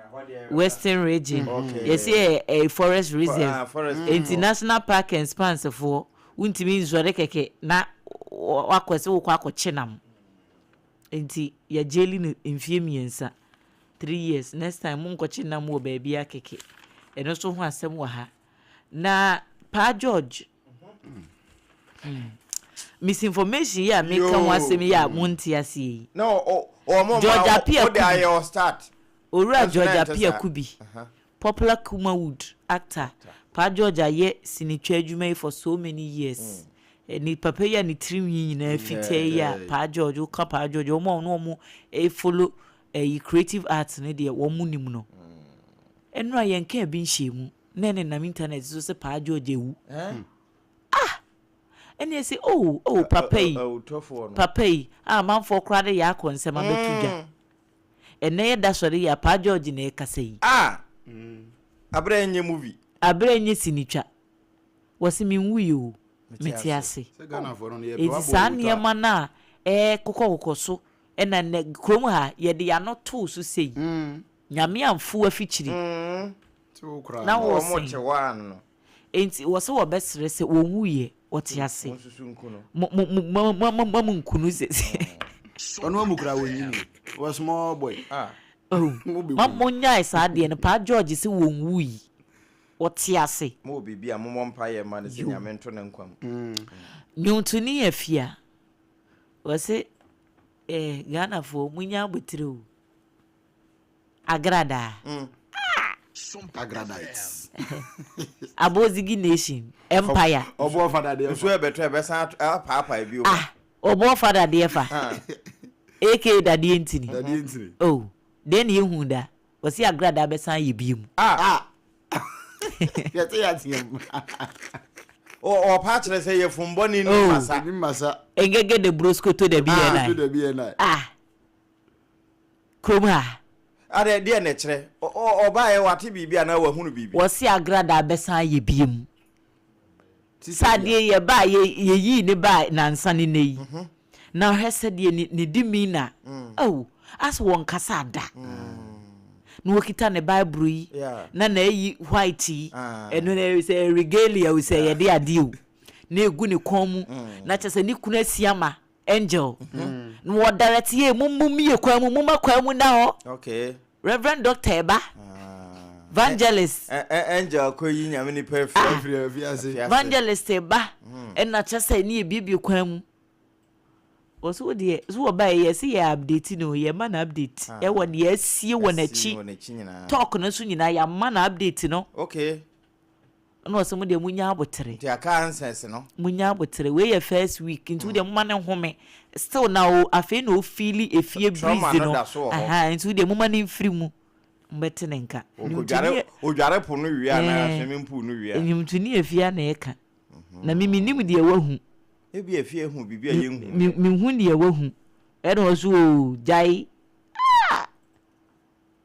Western Region. Yes, a forest reserve. International Park and sponsor for Untimi Zoreke na wakwese wako chenam. Enti ya jailing in Fiemiensa. 3 years. Next time munko china mo baby akeke. Eno so ho asem wa ha. Na Pa George. Misinformation ya make kan wasem ya munti ase. No, mo George Apia Kubi start. Ora George Apia Kubi. Popular Kumawood actor. Pa George aye sinitwa adwuma for so many years. Ni papa ya ni trim nyina fitie ya Pa George o ka Pa George o mo e follow a creative arts ne de wo munim no enra yen ka bi nhemu na na internet so se Pa George ewu ene say papai manfo kra de ya konsema betudwa ene ye da sori ya Pa George na e kasai abra enye movie abra enye sinitwa wose minwu yo metiase se Ghana for no ye baba sane ma na kokoko so ena ne krom ha ye de ya no to so sei nyame amfu afichiri na wo mo che wan no enti wo so wo besere se wo nwuye wo te ase mo nkunu se ono mu kura wonyini was small boy mo nya isa de no pa George se wo nwuyi wo te ase mo bibia mo mpa ye ma ne se nyamento ne nkwam nyuntuni afia wo se Ghana fo munya abotire o agrada agradites Abozigi Nation Empire obo father de so e beto e be san papa bi o obo father de fa AK dadie ntini oh den ye hu da wo se agrada be san ye biem yate o pa chere say ye fumbo ni masa engege de brosco to de BNI kroma are de na chere o ba ye wate bibia na wa hunu bibia wo se agrada be san ye biem sadie ye ba ye yi ne ba na nsane nei na hwese de ni dimi na oh as won kasa da no kita ne bible yi na yi white eno na say regalia we say ye de adie na egu ne kom na chese ni kuna siama angel no wo direct ye mumum ye kwa mumma kwa mu na ho okay Reverend Dr. Eba Evangelist angel ko yi nyame ni perfect Evangelist Eba na chese ni bibie kwa mu oso de so ba ye se ya update no ye man update e won ye sie wona chi talk no so nyina ya man update no okay no so mo de munya abotere ti aka answers no munya abotere we ye first week into de man home still now afi no feel efie breeze no aha into de man free mu mbete nenka odware po no wi ana swimming pool no wi a nyimtuni efia na eka na mimi nim de wahu ebi efie hu bibia ye hu mi hu de wahu e no so jai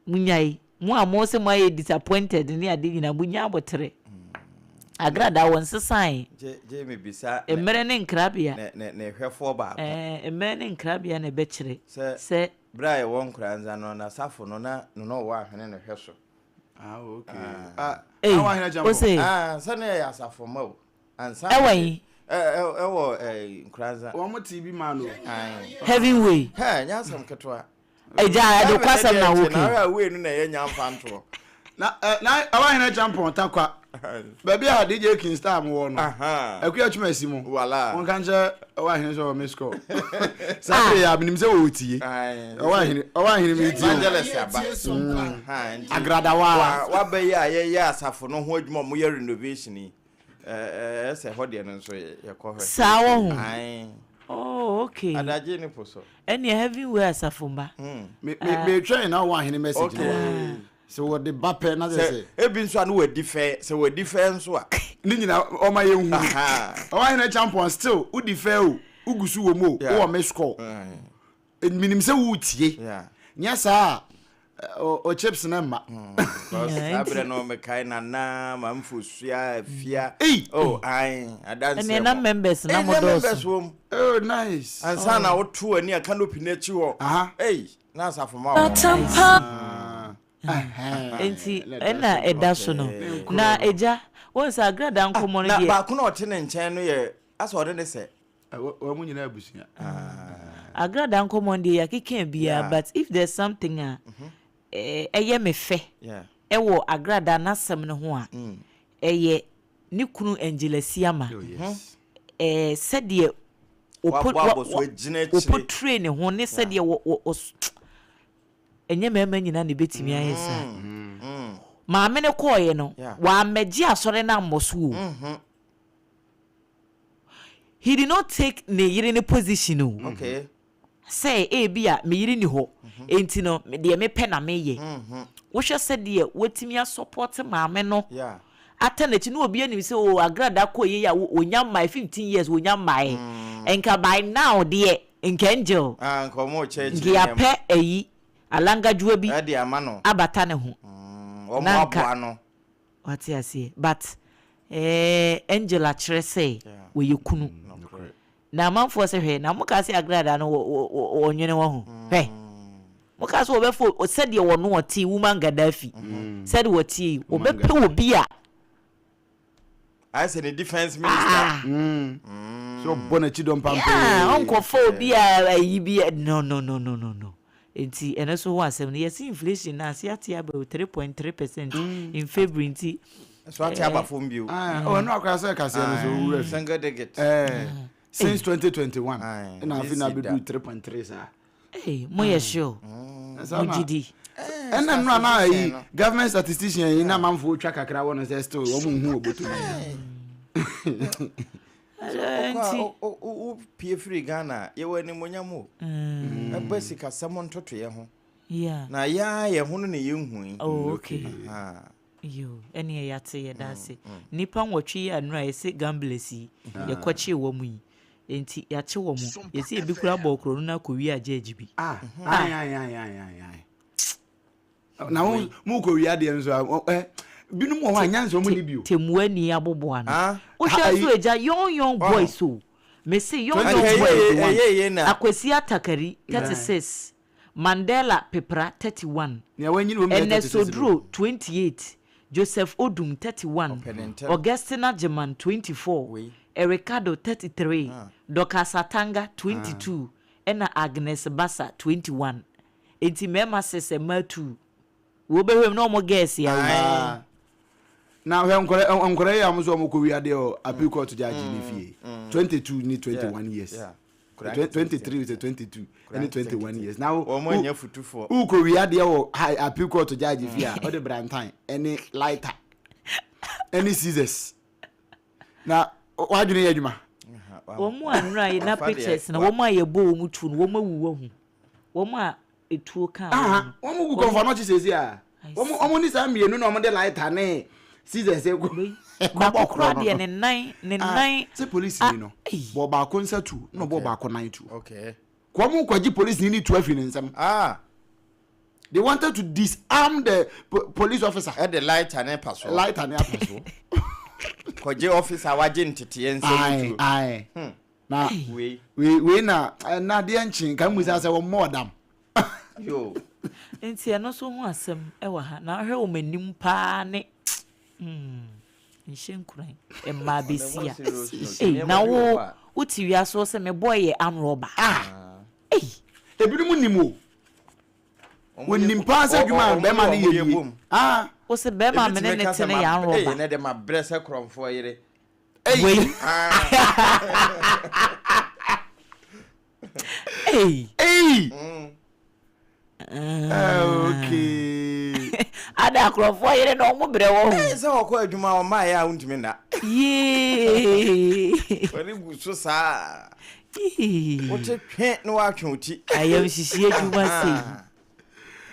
munyai mu amose mo ye disappointed ni ade nyina munya abotere agrada won sesan je me bisa emere ne nkrabia ne hwefo ba emere ne nkrabia na be kire se bra ye won kranza no na safo no na no wa hwene ne hweso okay awahina jambo se ne ya safo ma ansa ewan ewo kranza wo mo TV man o heavyweight nya sam ketwa eja do kwasam na woke na we nu na ye nya mfanto na awahina jambo takwa baby a DJ King Star mo wo no akuya twumasi mu wala won kan je awahina so me score sabe ya binim se wo tie awahina mi tie Angeles aba agrada wa be ya ye asafo no ho adwuma mo ye renovation ni se hode no so ye ko hwe sawo oh okay adaje ni poso any heavyweight asafomba me train na awahina message so what the bape na say ebi nso anu wadi fe se wadi fe nso a ni nyina o ma ye hu awahina champion still udi fe o ugusu wo mo o me score minim se wo tie nya sa o chips na ma abre no me kai na ma mfosua afia oh ai adanse and na members na modos oh nice ansa na woto ani aka no pinachi ho na asafoma enti ena edaso no na eja won sa agrada nkomo no na ba ko na ote ne nchen no ye aso ode ne se wa mu nyina abusia agrada nkomo ndi ya keke bia but if there's something eye me fe ewo agrada na sem no ho a eye ni kunu angelasiama sede opo train ho ne sede enye mema nyina ne betimi ayesa maame ne koye no wa meji asore na mmoso he did not take ne yire ne position okay say bia me yire ni ho enti no de me pe na me ye wo hwe se de wetimi support maame no atanachi no obi anim se o agrada koye ya onya mai 15 years onya mai enka by now de enka angel nka mo church ya pe eyi alanga juwa bi ade amano abata ne ho o mo aboa no what I say but angela kire say we yekunu na manfo se hwe na muka se agrada no onwene wo ho hwe Moka so obefo said you won no tea woman Gaddafi. Said what tea obepe obi a. I said the defense minister. So bonachi don pampe. Yeah, uncle for obi a yibi no. Enti eno so ho asem no yes inflation na asiate about 3.3% in February nti. So ati aba from bio. Oh no akwa say kase no so wura. Single digit. Since 2021. And I've been able to do 3.3 sir. Hey, moye sure. Mujidi. And then na government statistician na manfo twa kakra won say still omo hu obotu. O pie free Ghana ye wani monyamo. Basika samon toto ye ho. Yeah. Na ya ye ho no ne ye hu. Oh, okay. Yo, any yate ye da se. Nipa nwotwe anura ye se gamblesi. Ye kwache wo mu yi. Enti ya che wo mu. Ye se ebi kura ball kro na ko wi ajeji bi. Ai. Na mu ko wi ade nso binu mo wa nyanso mu ni bio. Temuani abobo ana. O sha so eja young boy so. Me say young boy. Akwesi Atakari 36. Mandela Pepra 31. Ernesto Dro 28. Joseph Odum 31. Augustina German 24. Ericado 33. Doka Satanga 22. Ena Agnes Bassa 21. Enti mema sese matu. Wo behwem no mo guess ya. Now onkore ya muso mo ko wiade o appeal court judge ni fie 22 ni 21 years. 23 is 22 and 21 years. Now omanya futufo u ko wiade o appeal court judge fie a o de brantan any lighter any scissors. Na wadwene ya adwuma omo anra na pictures na omo ayebo omo tu no omo wuwo hu omo a etuo kan omo gu konfa no chisezi a omo ni sa mienu na omo de lighter ne scissors e go na kokra de ne nan se police ni no bo ba ko nsa tu no bo ba ko nan tu. Okay, ko mo kwaji police ni 12 in nsam. They wanted to disarm the police officer at the lighter ne paso kwaji officer waje ntete nsam tu. Na we na de anchin kan mu sa wo modam yo enti eno so ho asem e wa ha na hwe o manim pa ne nshenkuran e ma besia na wo ti wi aso se me boy e amroba ebiru mu nimo wonim pa sa dwuma be ma ne ye o se be ma me ne tene ya amroba ne de ma brese kromfo yire Okay. Ada krofo yire no mo bre wo se okọ adwuma o ma ya untimi na wani guso sa o te twe no wa twe oti ayam hihie adwuma sei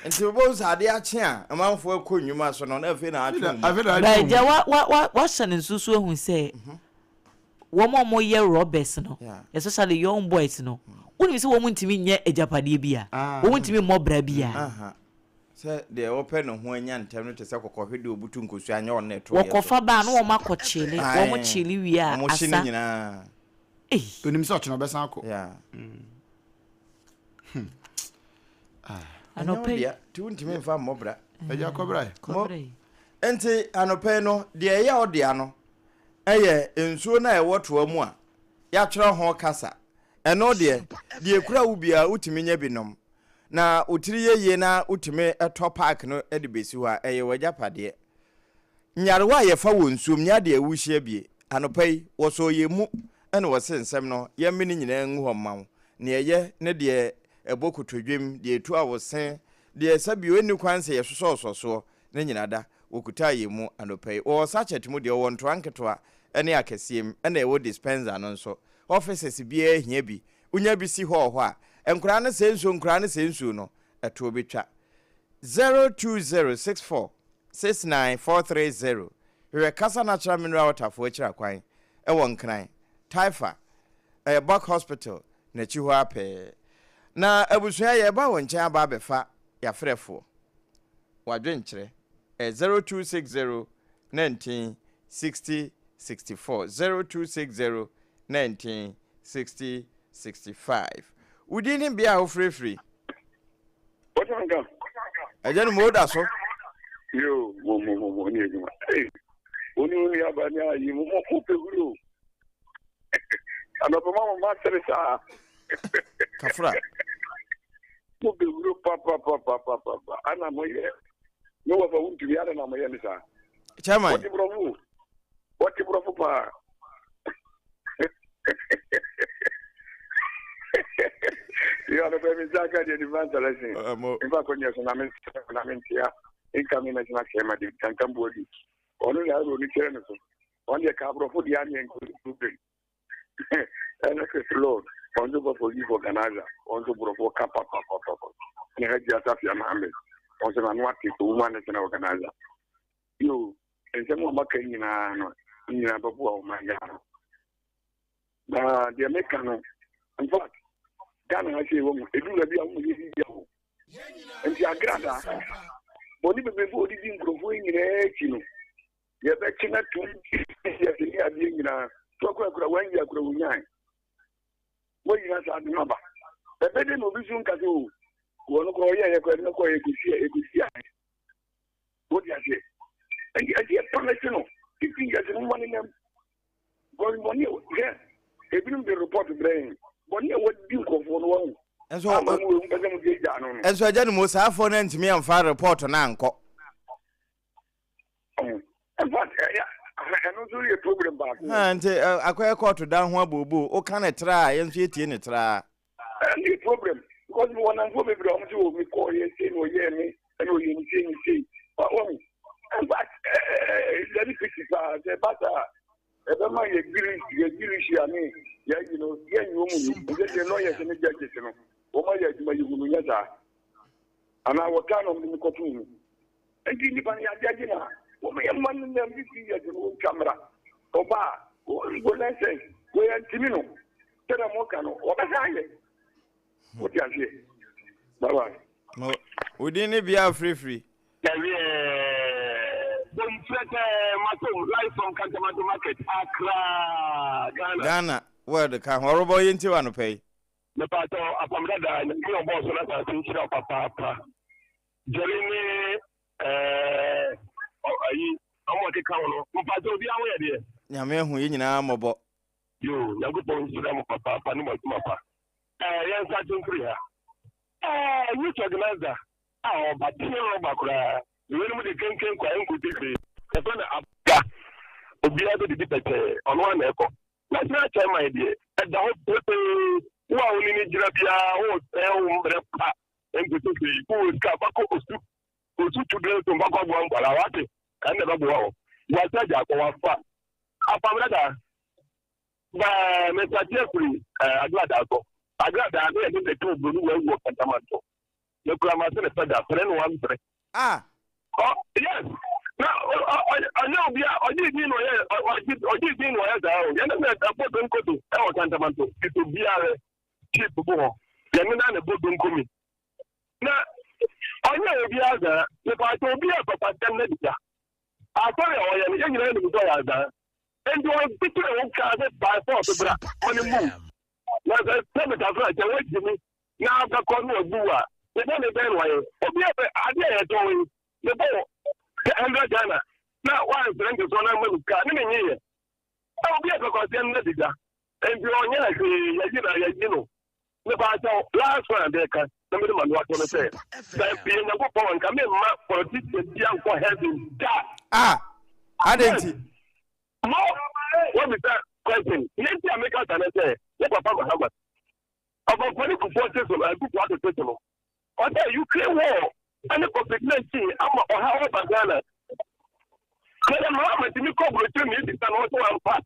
nti bo sade a che a amanfo akonnwuma so no na afi na atwe ba ja wa shane nsusu ehun se wo mo ye robbers no especially young boys no woni se wo mo ntimi nye ejapade bia wo mo ntimi mobra bia se de open no ho anya ntem no te se kokofede obutu nkosu anya on neto wo kofa ba no wo makochele wo mo chele wi a mo shini nyina onim se ochno besan akọ anope tu ntimi mfa mobra eja kobra enti anope no de ya odia no eye ensuo na ewoto amu a ya twere ho kasa eno de ekura wo bia utimi nya binom na utiri yeye na utimi eto park no ede besi ho a eye wajapade nyarewa ye fa wonsuom nya de awuhie bie anopai wo so ye mu ene wo sensem no ye mini nyina ngu ho mawo ne eye ne de ebokotodwem de etu awosen de sabio ni kwanse ye soso ne nyina da wokuta ye mu anopai wo sachet mu de wo nto anketo ene akesiem ene ewo dispenser no nso offices bi ahia bi unya bi si ho a enkura ne sensu no eto betwa 02064 69430 Rekasa Natural Mineral Water for Chira Kwan e won kran Taifa Back Hospital na chi ho ape na abusua ye ba won kyan ba befa ya frefo wadwenkyere 0260 19 60 64 0260 19 60 65 Udini bia ho free What's on gun? Agent Moda so. You, Momo, near you. Hey, only Abania, you won't put the and of a mama master Kafra. Put the group, papa, and I'm here. No one won't be other than my answer. Chairman. What you brought up? You are the baby Zaka, the advantage. In fact, when you're an here, incoming national schema, the Cantambodi. Only I will return. Only a cabro for the army and good. And a Lord, on the for you organizer, on the Bravo Kappa, and I had just after Mohammed, on the Manuati to one as an organizer. You, and some more marking in a Babu, my God. The American, in fact, Ghana, I say, it will be a and the Agrada. But even before this improving in a chino, the election at 2 years being in a talk when you are growing nine. What you have to remember. The better no vision can do. One of the what do you say? And I get professional. 15 years and one in them. Going one year, yeah. They bring the report to brain. 1 year, what do you go for one? And so I just must have phone to me and file report on Uncle. And what? I don't do a program back. And I quite caught to down one boo boo. Oh, can I try and see it in it? And the problem, because one and one belong to me, call you, say, no, yeah, me, and you see. But and but let me fix it. But I mind a Girish, I mean, yeah, you know, yeah, you get the lawyers and the judges, you know. Oh, my, you and I was down on the cartoon. And give me a judge. Oh, my man, and them 50 years old camera. Oh, bah, what I say, we are Timino. Tell them what can what I say. What you say? Bye bye. We didn't be free. Live from Kantamatu Market, Accra, Ghana. Where the car horrible into one pay. The part of APAM DADAA, your boss, and I think you're Papa. Jeremy, I'm what the count. Papa, be aware, dear. Yaman, who in our mobile. You, you're good bones to them, Papa, Papa. Yes, I don't clear. You organize that. Oh, but you know, Bakra, you know, the king quite good. The friend of Obia to the better on one echo. Let's not tell my dear. At the whole people who are only in Jirabia, and to see who is Kabako to drill to Bako one Balawati, and never go. What I got for APAM by Mr. Jeffrey, I got that I think the two blue work at Tamato. The grammar said that friend one. Ah, oh, yes. Now, I know, I didn't know, I did know, I put them go to our Tantamanto. It will be a cheap boy. Yamina boat don't come in. Now, I know the other, if I told you about Tanetta, I tell you, I am young and and you are picking a car by force on the move. Now, the seventh of right, I wait to me. Now, the corner of Dua, the then way, I dare going the ball. 100 Ghana. Now, one friend is one of them. Can't hear. I'll be able to send the and you are, you know, the last one they can. Somebody what to say. That being a good point, come in for this young for having that. Ah, I didn't. No, what is that question? Yes, I make out and I say, let Papa Muhammad. About 24 forces of a good water personal. Or that Ukraine war. And the COVID-19, I'm a how Bagana. Tell Muhammad to me, come me, and also I'm part.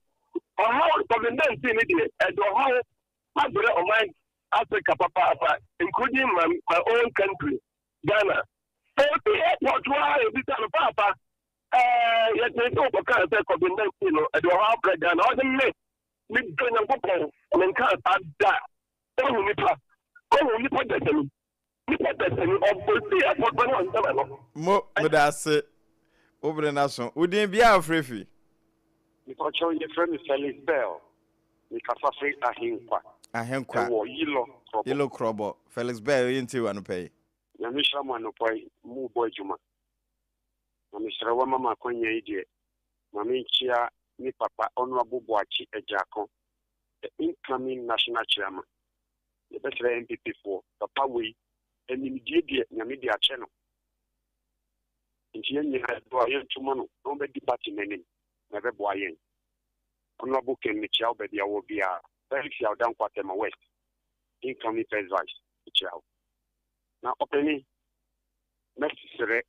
Or how COVID-19 idiot, and how my brother of mine, Africa, Papa, including my own country, Ghana. So, what why this Papa? Yet they don't say COVID-19, and you're out there, Ghana. Or the me doing a book, and then can't add that. Oh, we put that in. Mo, that's it. Over the nation. We didn't be our free. Because your friend is Felix Bell. We can say a him. Yellow crobbo. Felix Bell into and pay. Yeah, na mishra mo no boy mu boy juma na mishra wa mama kwanya ide mama chia ni papa honorable Boachi Ejako the incoming national chairman the best MPP for papa we and immediately na media channel nti yen ha do ayen tuma no no be debate menin na be bo ayen honorable Ken Michel be dia wo bia very few down Kwatema West incoming first vice Michel na opening necessary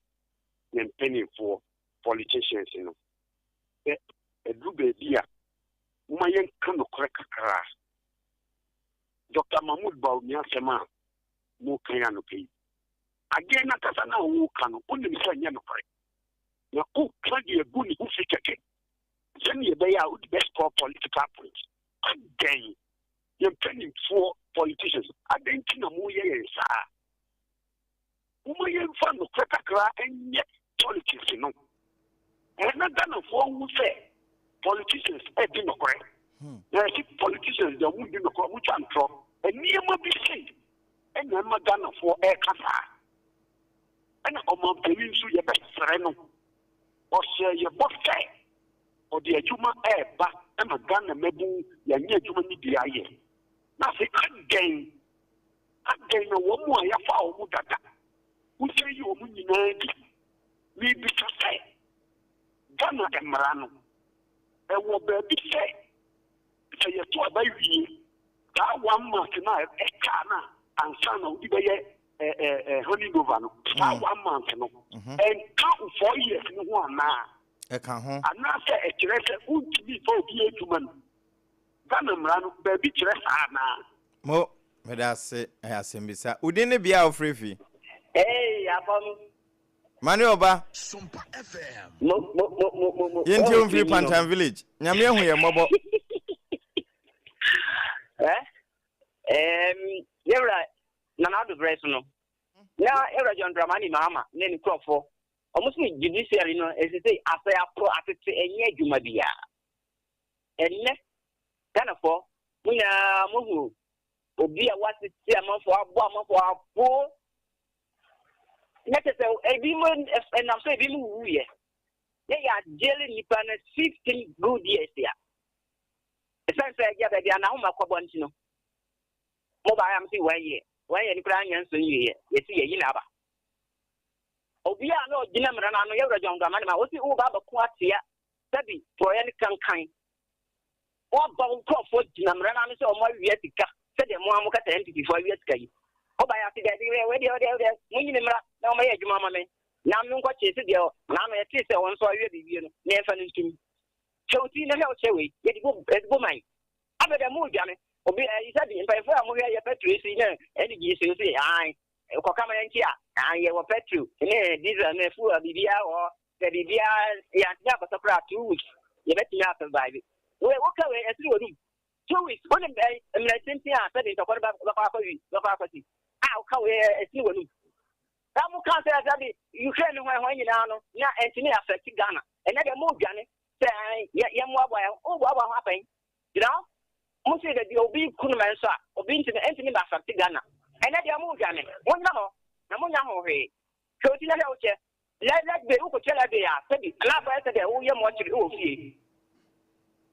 and penny for politicians you know a do baby mayen kan no kakra Dr. Mahmoud Bawumia sema mo kan no pay again na kasa na wo kan no onim se nya no kore na o kan de egu ni ufi keke send ye be ya the best for political point again you penny for politicians again na mo ye sa mo ye fan no kakra enye politics no and not done for who say politicians do not correct. There are politicians that would do not correct, which I'm from, and near my say, and I'm not done for air casa. And I'm not telling you your best sereno, or say your boss say, or the human air back, and a gun and maybe your near human media. Nothing again. Again, no one more, your foul would that. Who say you are winning? We be to say. Ghana Emerano. I will be say you to about you. That 1 month now, a cana and son of the honey governor. That 1 month, and count 4 years in one now. A can't, and now say a treasure would be for the human. Ghana Emerano, baby, treasure now. Mo, but that's it. I have seen this. Wouldn't it be our free fee? Hey, APAM. Mani oba SOMPA FM yenti on free Pantan village nyame hu ye mobo yewra na na do breast no na yewra John Dramani mama na ni crofo almost ni judiciary no say asaya pro atete enye adwuma bia enne kana fo munya mohu obi a wasiti amafo abo Let us say, a woman, and I'm saying, they are jailing Nippon 15 good years here. The sense that they are now my Cobantino. Mobile, I'm saying, why you crying and saying, you see a Yinaba. Obia no dinner and I know you're a younger man. I was the old Baba Quatia, Debbie, for any kind. What about Crawford, Dinam Ranan, or my Yetica, said the Moamoka entity for Yetka. Oh, by after that, now my mamma, now I'm going to chase it. Now I'm a teacher on so I really never knew to me. So, see the hell, shall we? Get go mine. After the move, Johnny, or be I said, if I found a Patrice, any you say, I come and here, I have a Petru, and these are a fool of Bibia or the Bibia, never surprised 2 weeks. You let me after by it. Well, walk away as you do. 2 weeks, one day, and I think I said it about the property. I'll come here as you will. That will can't say that you can't know when you know, yeah, and to me affect Ghana. And then move Johnny, say, yeah, what will happen? You know, most of the OB couldn't answer or being to the entity affect Ghana. And then you move Johnny. One no, no, hey. So it's not out here. Let be who could tell her they are, and I said, oh, you're watching OC.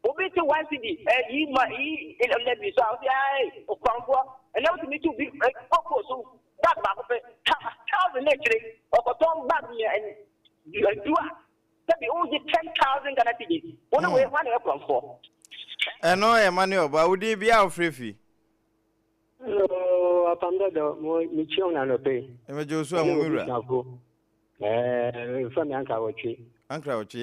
OB to 1 city, and he might eat in a levy, so I'll say, oh, and now to me to be so. That tell the nature of a Tom Baggy and you do that be only 10,000 Ghana. What way money come for? And no, Emmanuel, but would it be our free fee? No, APAM DADAA, Michel and pay. And Joshua Mura. From Uncle Uncle and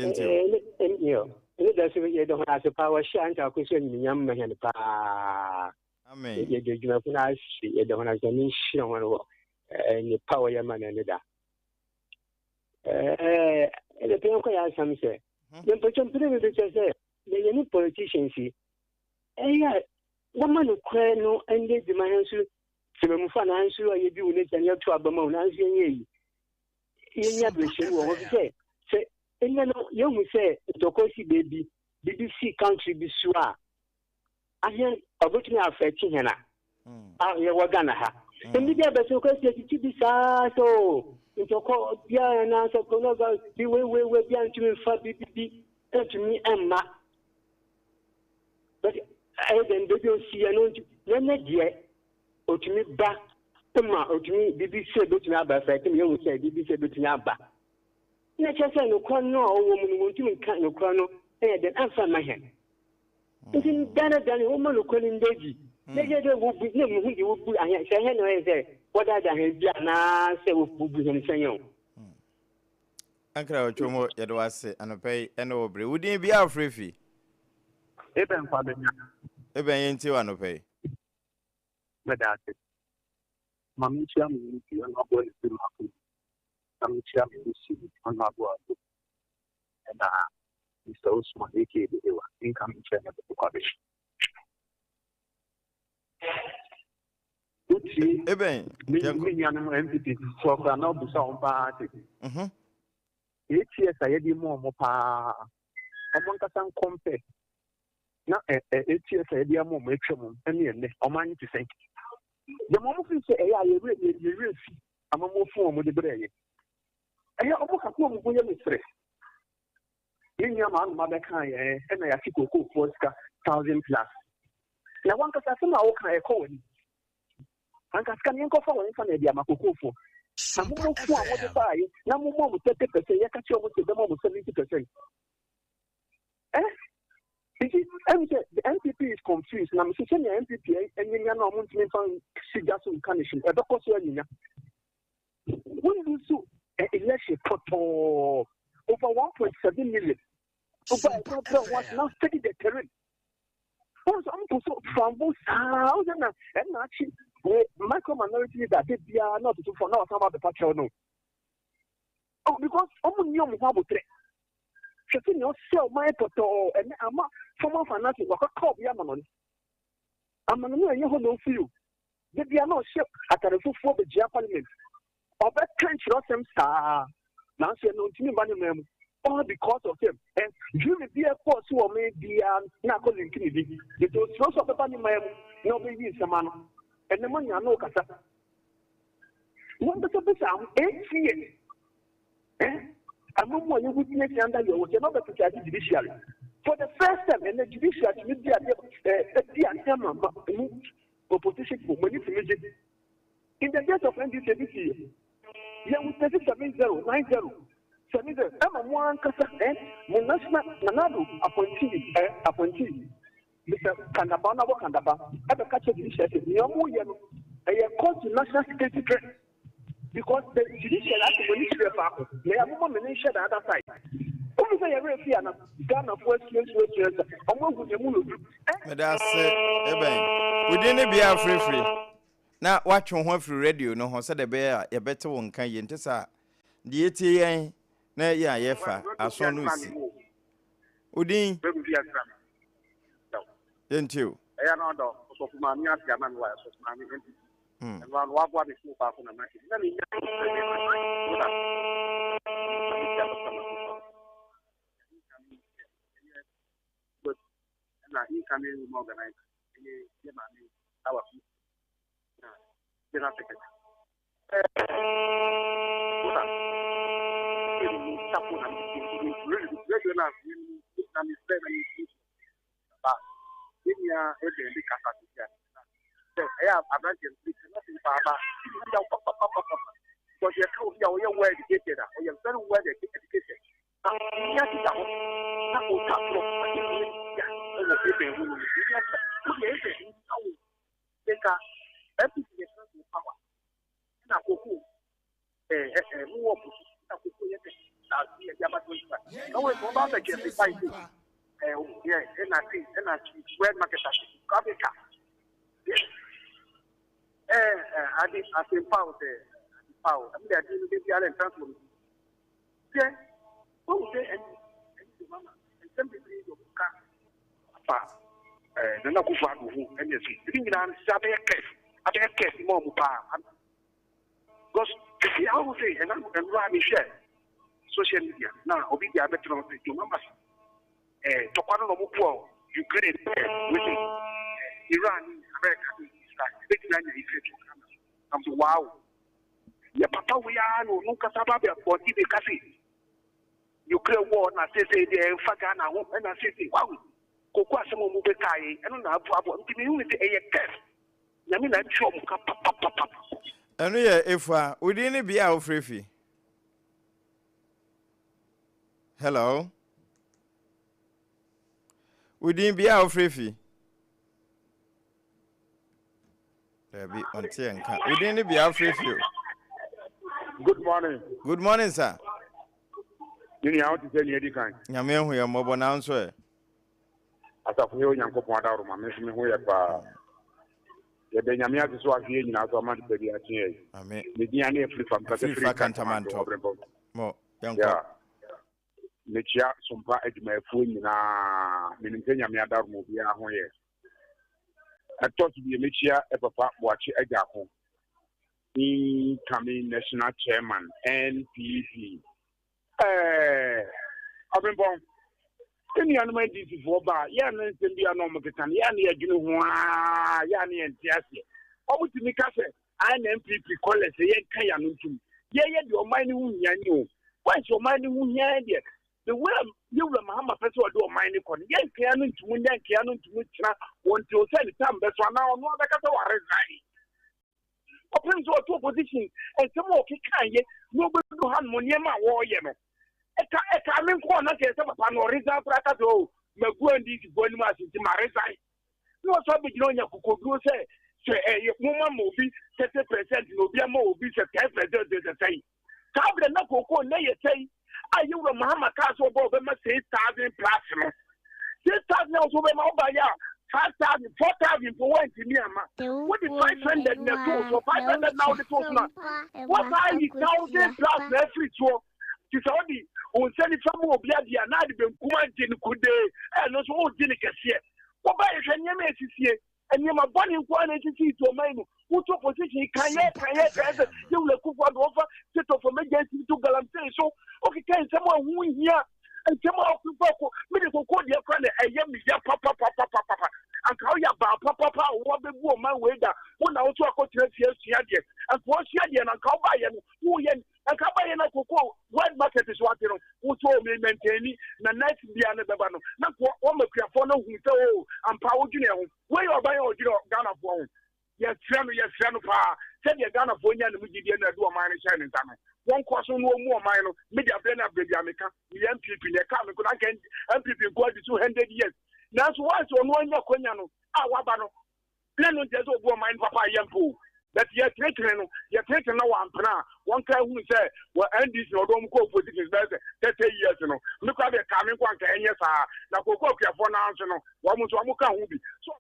you. You don't have the power shan't our question, young man. Amen. You don't have the mission and the power your man and that. The people have some say. The politicians say, the any politicians see. Yeah, the man who cry no and get the man to some financial you do it and you're to Abamon as you never say. Say, and you know, young say, Tokosi baby, BBC country be sure. I hear about me affecting her. You were gonna have. The media beso kwesi chibi sa so. Ntoko bia na so kono ga we bia ntumi fa bibi ntumi emma. But I then do see no na die otumi ba ma otumi bibi se betumi aba fa tem ye say bibi se betumi aba. Na chese no kon no owo mu no ntumi kan no kon no den anfa ma hen. Nti dana o ma no kon ndeji. Neje de wo bu ne mu hu di wo bu ahen se hen no e say wada da hen bia na se wo bu hen senyo. Ankra ochomo yedo ase anopai eno obre wudin bia afrefi. Eben kwa benya. Eben yenti wa anopai. Medate. Mami chia mi ti an abo ni ti ma ku. Mami chia mi si an abo abo. Na Mr. Osman eke de wa income chairman of kwa benya. Uti Eben mi nyane mo MPP so kwa na obusa on party. ATS ayedi mo pa. Omon kasan compare. Na ATS ayedi mo etwem ene ene oman ti sen. The moment you say you really see I'm more form with the brain. I have a couple of women stress. In your man, mother kind, and I think we'll go for 1,000 plus. Now, one can say, I call you. And can you go for one from the Yamakufu? Some more for what you buy, no more 30%, you can show with the moment 70%. The NPP is confused. I'm saying the NPP and you know, I'm going to see just some condition. I don't know when you do election total over 1.7 million. Over was now study the terrain. Also, I'm from both houses and actually micro minorities that they are not to for now some of the patrol. No. Oh, because I'm new about Checking your sell my poto and I'm former financial worker call Yamanon. I'm a new no feel. They are not ship at a for the Japanese. Or that trench lost them star. Now, she no to me, all because of him. And you will be a force who may be not calling Kennedy. It was most of the money, no baby is a man. And the money I know, Cassa. What does the sound? 8 years. I'm more you witness under your another judiciary. For the first time in the judiciary, you be opposition for money to make it. In the days of NDCBC, you will 7090. I'm a one Casa and National appointee. Mr. Kandabana Wakandaba, at the catch of judiciary, a call to national security threat. Because the judicial act of the may have more minister the other side. Only say every fear and Ghana for years, almost with the moon. That's it. We didn't be free. Now, watch on one free radio, no one said the bear, a better one can you enter, sir. The ATA, na ya yefa, as soon as Udin, didn't you? I am not of my Yaman wires of my and one what is so far from the market. But he can be organized. Our I have a bunch of nothing but you're well educated, or you're very well educated. I think power there. Power. I mean, I didn't give you a transfer. Yeah. Oh, and simply you can't. The no good for who and you see. Bring down Sabbath case. I can't case more. Because if you always say, and I'm share social media. Now, Obidia better on the numbers. To quarrel of war, you create with Iran, America, I'm wow. Your papa we are no Casabia for TV Cassie. You clear war and I say the Fagana and I say, wow, Cocoa some Mubekai, and on our problem, community a test. Yamina Chom, papa. And yeah, if we didn't be our free fee. Hello? We didn't be our free fee. There be on ten. We didn't be our free fee. Good morning. Good morning, sir. You know how to tell you any kind. Yamen, we are mobile now, sir. As a few young couple of hours, I'm who are the Benjamin is what he in our man to be a change. I mean, the DNA free from Free Cantamanto. More young. Yeah. Mechia SOMPA my phone na Minintenya Miada Mobia Hoye. I thought to be a Mechia a papa watch a gapo. Incoming national chairman, NPP. Obrempong. Any animal this is for bar, Yan and be a normal can Yani a Juno, Yani and Tiasi. How would you make us say? I'm NPP college, a Kayanum. Yeah, your mind who you. What's your mind who you the way you were Mahama Peso do mining con, Yan Kianon to win Yan Kianon to which want to send the time, that's one now, no, the Catawara. Open to a two position, and some more can ye, nobody do have Moniema war, you know. A coming corner case of a panorama Prato, Maguandi is going to Marisa. No, so big no, you could say, a woman movie, 30% no be a movie, 10% the same. Tablet no cocoa, nay, say. Are you a Mahama Castle above them? 6,000 plasma. 6,000 also by Mobile, 5,000, 4,000 for one to Myanmar. What is 500 in the tool? So 500 now the tool. What are you 1,000 plus every tour? Tisodi, on send it from Obiadia, not even Kuman could they, and also Dinicasia. What by a Yamasi? And you're my bunny one agency to a man who took position. Can you look for an offer, set off emergency to Galamsey. So, okay, can someone who here and come out to Boko, medical code your friend, a young papa, and call your papa, what the woman waiter, who now to a continent here, and for Shadian and Kawaii, who yen, and Kawaii and Coco, what market is what you know, who told me maintaining the night beyond the Babano, not one of your phone who told and Power Junior, where you are buying your Ghana phone. Yes, friend, send your Ghana phone and we did do a minor shining time. One question no more minor, media brain of the America, the MPP, the Comic, I can MPP go to 200 years. That's why so one year Conyano, Wabano, Leno just over mine, Papa Yampo. That you're taking no one guy who said, well, and this no don't go for this better 30 years, you know. Look at the coming one, 10 years, now go for now, you know, one more can be. So,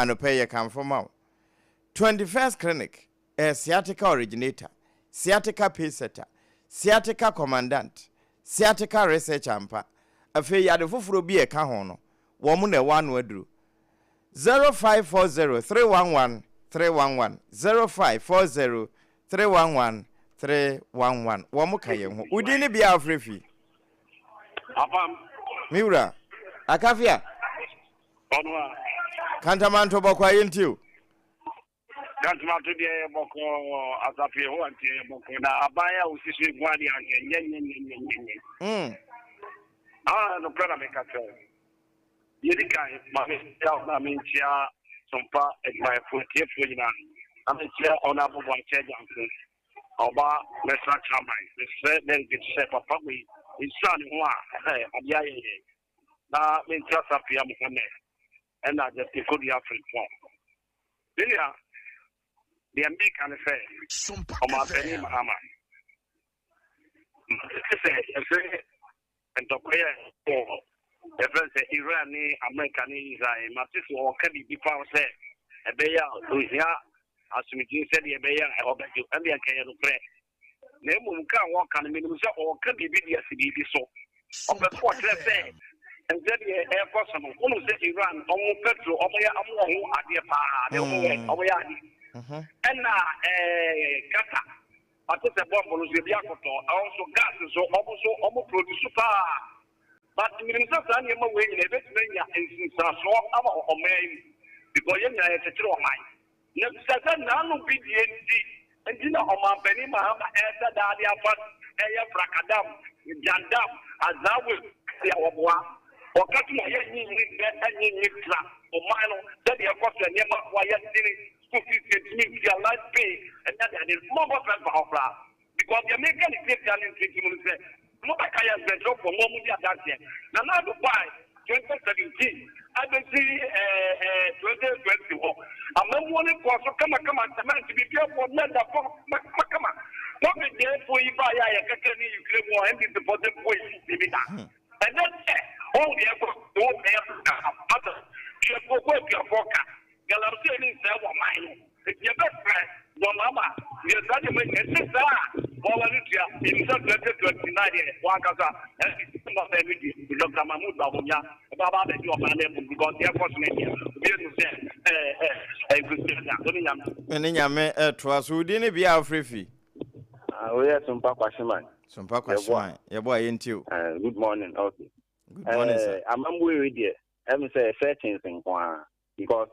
and pay come from out. 21st clinic, a sciatica originator, sciatica paysetter, sciatica commandant, sciatica research ampa. A fee yard of be a cahono, woman a one word 0540 311 311 0540 311 311. Wamuka, we didn't be our free fee. APAM. Miura, Akafia. Cantamanto Bokwa into you. Cantamanto de Boko as a few one Boko. Abaya was one yen. The program make a tell. Yedika, my mean, SOMPA at my foot here for you. I'm a chair on Abu Chair Johnson. Oba, let's not come by. Let's then get set up probably in San Juan. Now, mean, just up here, and I just could be African form. Lilia, the MB can say, on my penny, Mahama. And the way the friend said Iran, American, Israel, my sister, or can be found said, a bear, Louisiana, as we said, a bear, I hope you and the Akayan prayer. Name can walk on the minimum or can be video so. Of the sport, let's say, and then the air force, almost said Iran, almost petrol, over at the far, and Kata. I put a bomb on the Biakoto, also gas, so almost produce super. But in the Sanya way, in a Vesmania, and so or man, because you have a true high. Never said none of BDND, and dinner on my Benny Mahama, Esa Dadia, but Aya Fracadam, Jandam, as I will say, or cutting a young Nitra, or Milo, that you have got a never quiet school fees, your life pay, and that is more than because the American is taking in 20 minutes. ABAKAY has been dropped for more money at that year. Now, to buy 2017, I don't see 2021. I'm not wanting for so come on, to be careful, let that come on. What is there for you buy a company you claim more and the bottom way? And that's all the effort, don't have other. You have to work your forecast. Galapsi is our mind. Your best friend, your mama, your daddy, and sister. Volunteer in 2029, Wakasa, Dr. Mahmoud Babunya, Baba, you are unable because the airport media. Trust who didn't be our free fee. We have some Papa Shaman. Some Papa Shaman. Your boy ain't you. Good morning. Okay. Good morning, sir. I'm worried here. Let me say certain things because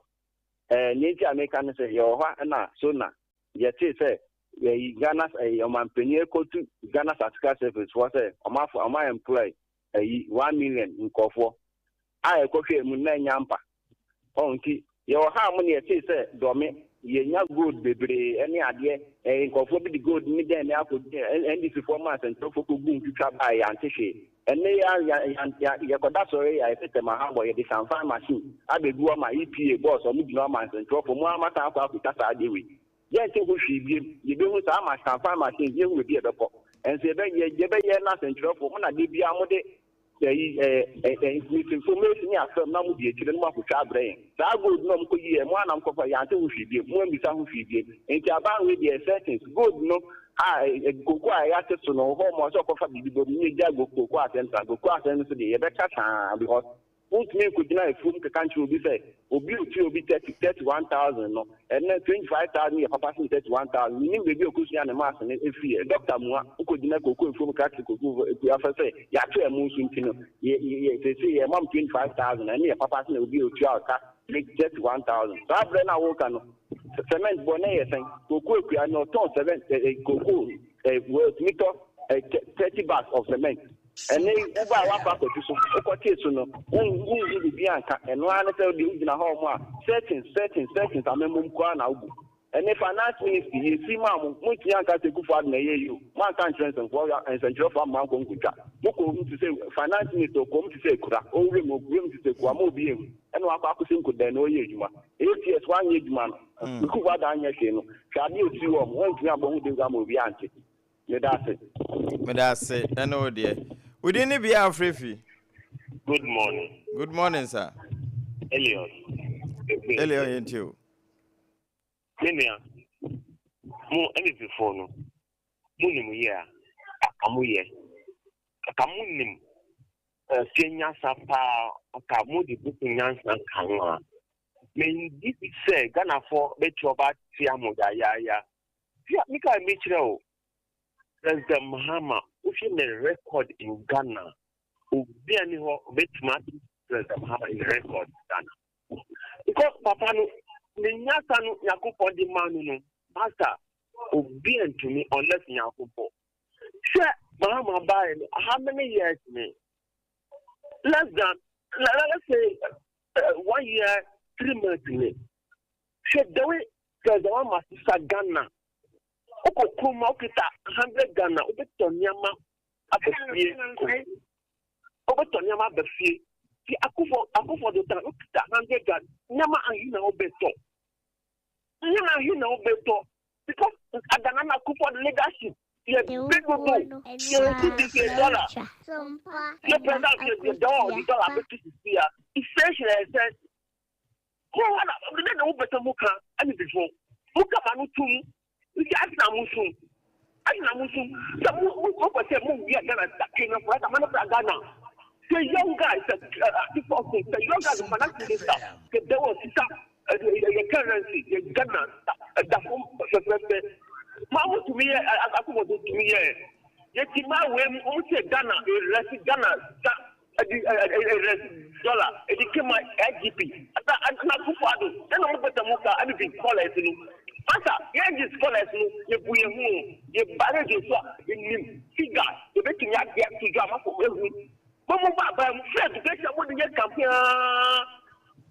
nature American say your na so na yet say Ghana's a man penny to Ghana's Africa service was a my employee 1 million in Kofo. I coffee Munay Yampa. Onki, your harmony say, Domi, ye good baby, any idea, and Kofo be good midday and this performance and so for boom to trap by Antishi. And they are Yakodasori, I said to my hamboy, the Sanfan machine. I be go my EPA boss or Mudnomans and drop for more matter with Tasa Dewi. Yes, you do with our Sanfan machine, you will be a depot. And say, you better nothing drop for one of the Biamode. Information from Namu, children of our brain. That would not go ye and one uncle for Yanto who she did, one with some who she did. And Japan with the settings, good no. I go quite to know home or so for the go quite and the better because who's me could not fool the country will be said, will be 31,000 and then 25,000 your papa 31,000. You need to be a mass and if you Dr. Moa who could not go from Catholic if you ever say, ya to a Muslim, they say a mom 25,000 and your papa will be a child, make 31,000. So I've been a work on cement bonnet and cocoa, I know 7 cocoa, meter 30 bags of cement. And then over one packet to no one will be anchor and one tell the in a home settings, I remember and if finance ministry, you see, Mamma, much younger to go for you, one country and for and Central Farm Malcolm Kuka. Who to say finance minister come to say Kuka, or remove him to say Kwamo being, and one Pakusin could then know you. 8 years, 1 year, man. Who was on your channel? Shall you see one year about the Gamu Bianchi? That's it. I know, dear. We didn't be our free fee. Good morning. Good morning, sir. Elliot, ain't you? Menia, more anything for no. Munim ya, amuye. Kamunim, Kenya Sapa, Kamudi Bukinyans and Kanga. May this say, Ghana for Betroba Tiamoda ya. Mika Mitchell, President Mahama, who's in the record in Ghana, who be any BITMISE President Mahama in the record in Ghana. Because Papa no. Ninyasanu Yakupo di manu master obi to me unless Yakupo. Sure, Mahama buy how many years me? Less than let's say 1 year, 3 months me. Sure, the way the one must Ghana. Oko kuma okita 100 Ghana obeto nyama abefie. Obeto nyama abefie. Si akufo do ta okita 100 Ghana nyama ahina obeto. Nyama ahina obeto because Ghana na akufo leadership ye big go ye $2 ye present ye dollar $50 inflation said ko wana the no better muka ani before muka manu tum you ask na musum I na musum so mu say mu we Ghana Kenya for that man Ghana the young guys the young guys financial minister there was the currency the Ghana that Mamu to me, I to me, yet my way, say Ghana, Ghana, $, it became my IGP. I'm not too far. Then I'm going to Muka, anything scholars. Master, yeah, scholars, you bury yourself in figure, you making your get to drama for everything. Mamu, I'm afraid to get someone to get campaign.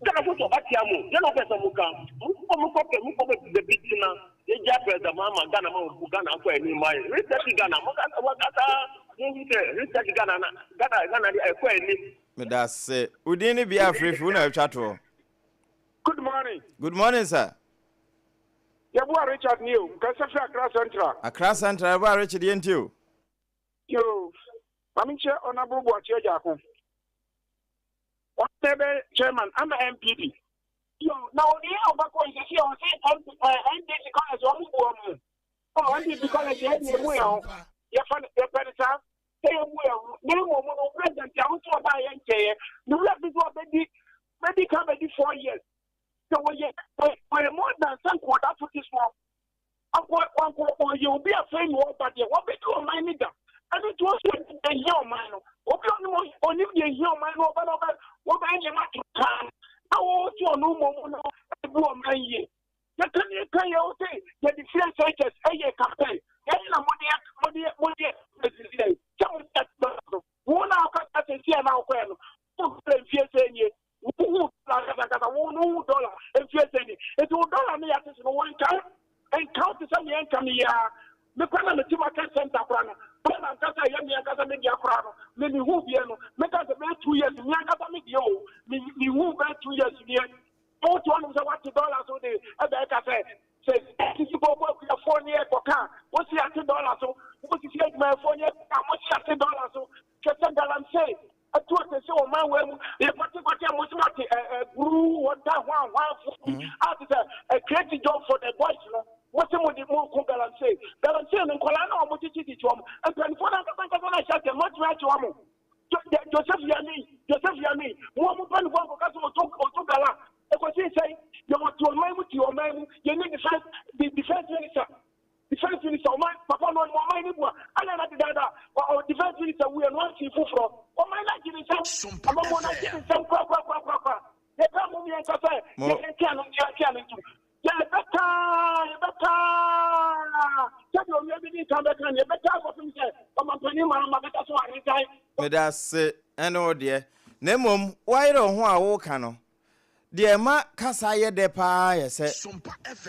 Ghana for Batiamu, then over some Muka, the big dinner. The Japanese mama Ghana Ghana for any my research Ghana research Ghana me that say udini be afraid for na chat. Good morning. Good morning, sir. Yeah, boy Richard New, Kasafia Accra Central, boy Richard Yentio. Yo, Maminche Honorable Boachia Jacob. Whatever chairman, I'm an MPP. Yo, now the ABAKAY is here on NDC college or woman. Oh, NDC college, you have your predator. Say, well, no more president, I want to buy and say, you let me go, maybe come 4 years. So, we're more than some quarter for this one. You'll be a friend, but you won't be to my nigga. And it was a young man. Only a young man over what I am at the time. I want to know more. You can you say the defense agents a campaign. Yes, money. One hour at a year now. $1 and it will dollar me at one time and count to some income here. The Pana Timaka Center Prana, Pana Casa Yamia Media Prana, maybe who be make us about 2 years, Yagata Medio, me who about 2 years here. $4 $40 a day, as I said, if you go work with a 4 year for car, what's the $2? So, what's the my 4 years? How much $2? So, just a balance say. I told the show my way, if what was not a brew, what that one, a creative job for the boys. What's the more balance say? Balance and Colano, what did you do? And 24 hours, I shut much right to Amo. Joseph Yami, one man who took a lot. Because he say, you want to remain with your man, you need the defense minister. Defense minister, Papa, no more money. I don't know or defense minister, we are not people from. Oh, my life is some. I'm not getting some crap. They come with me and say, you can't do. Yeah, better. Tell you, maybe come back and you better for himself. I'm a penny man, I'm a better so I retire. Me that's it. And oh dear. Nemum, why don't I walk on? Dear ma kasa ye de pa ye se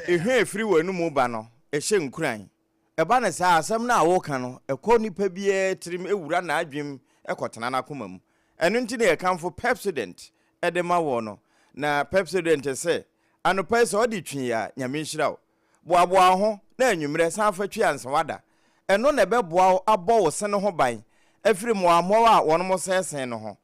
ehwe free wanu mu ba no ehye nkuran eba na sa asem na awoka no ekọ nipa bie trim ewura na adwem ekotena na koma mu enu nti na yekanfo president edema wo no na president se anopa se odi twi ya nyame nhira wo boaboa ho na anwumre san fa twi ansa wada eno na beboa abo wo se ne ho ban afiri mo amowa a wono mo sesen no ho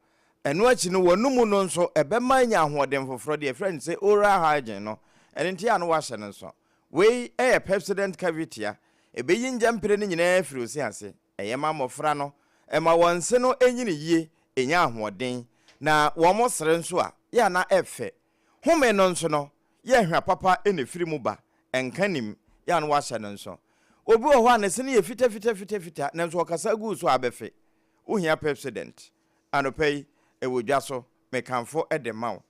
enu achi no wanumu no nso ebema nya ahoden foforo de friend say oral hygiene no enti ya no wa hye no nso we president cavity a ebeyi njampere ne nyina afiri osi ase eyema mofra no ema wonse no enyini yie enya ahoden na wo mo sere nso a ya na efe home no nso no ye hwa papa ene firi mu ba enkanim ya no wa hye no nso obi wo ho anese ne ye fita na nso okasa gu so abefe ohia president anopei ewodwaso mekanfo edema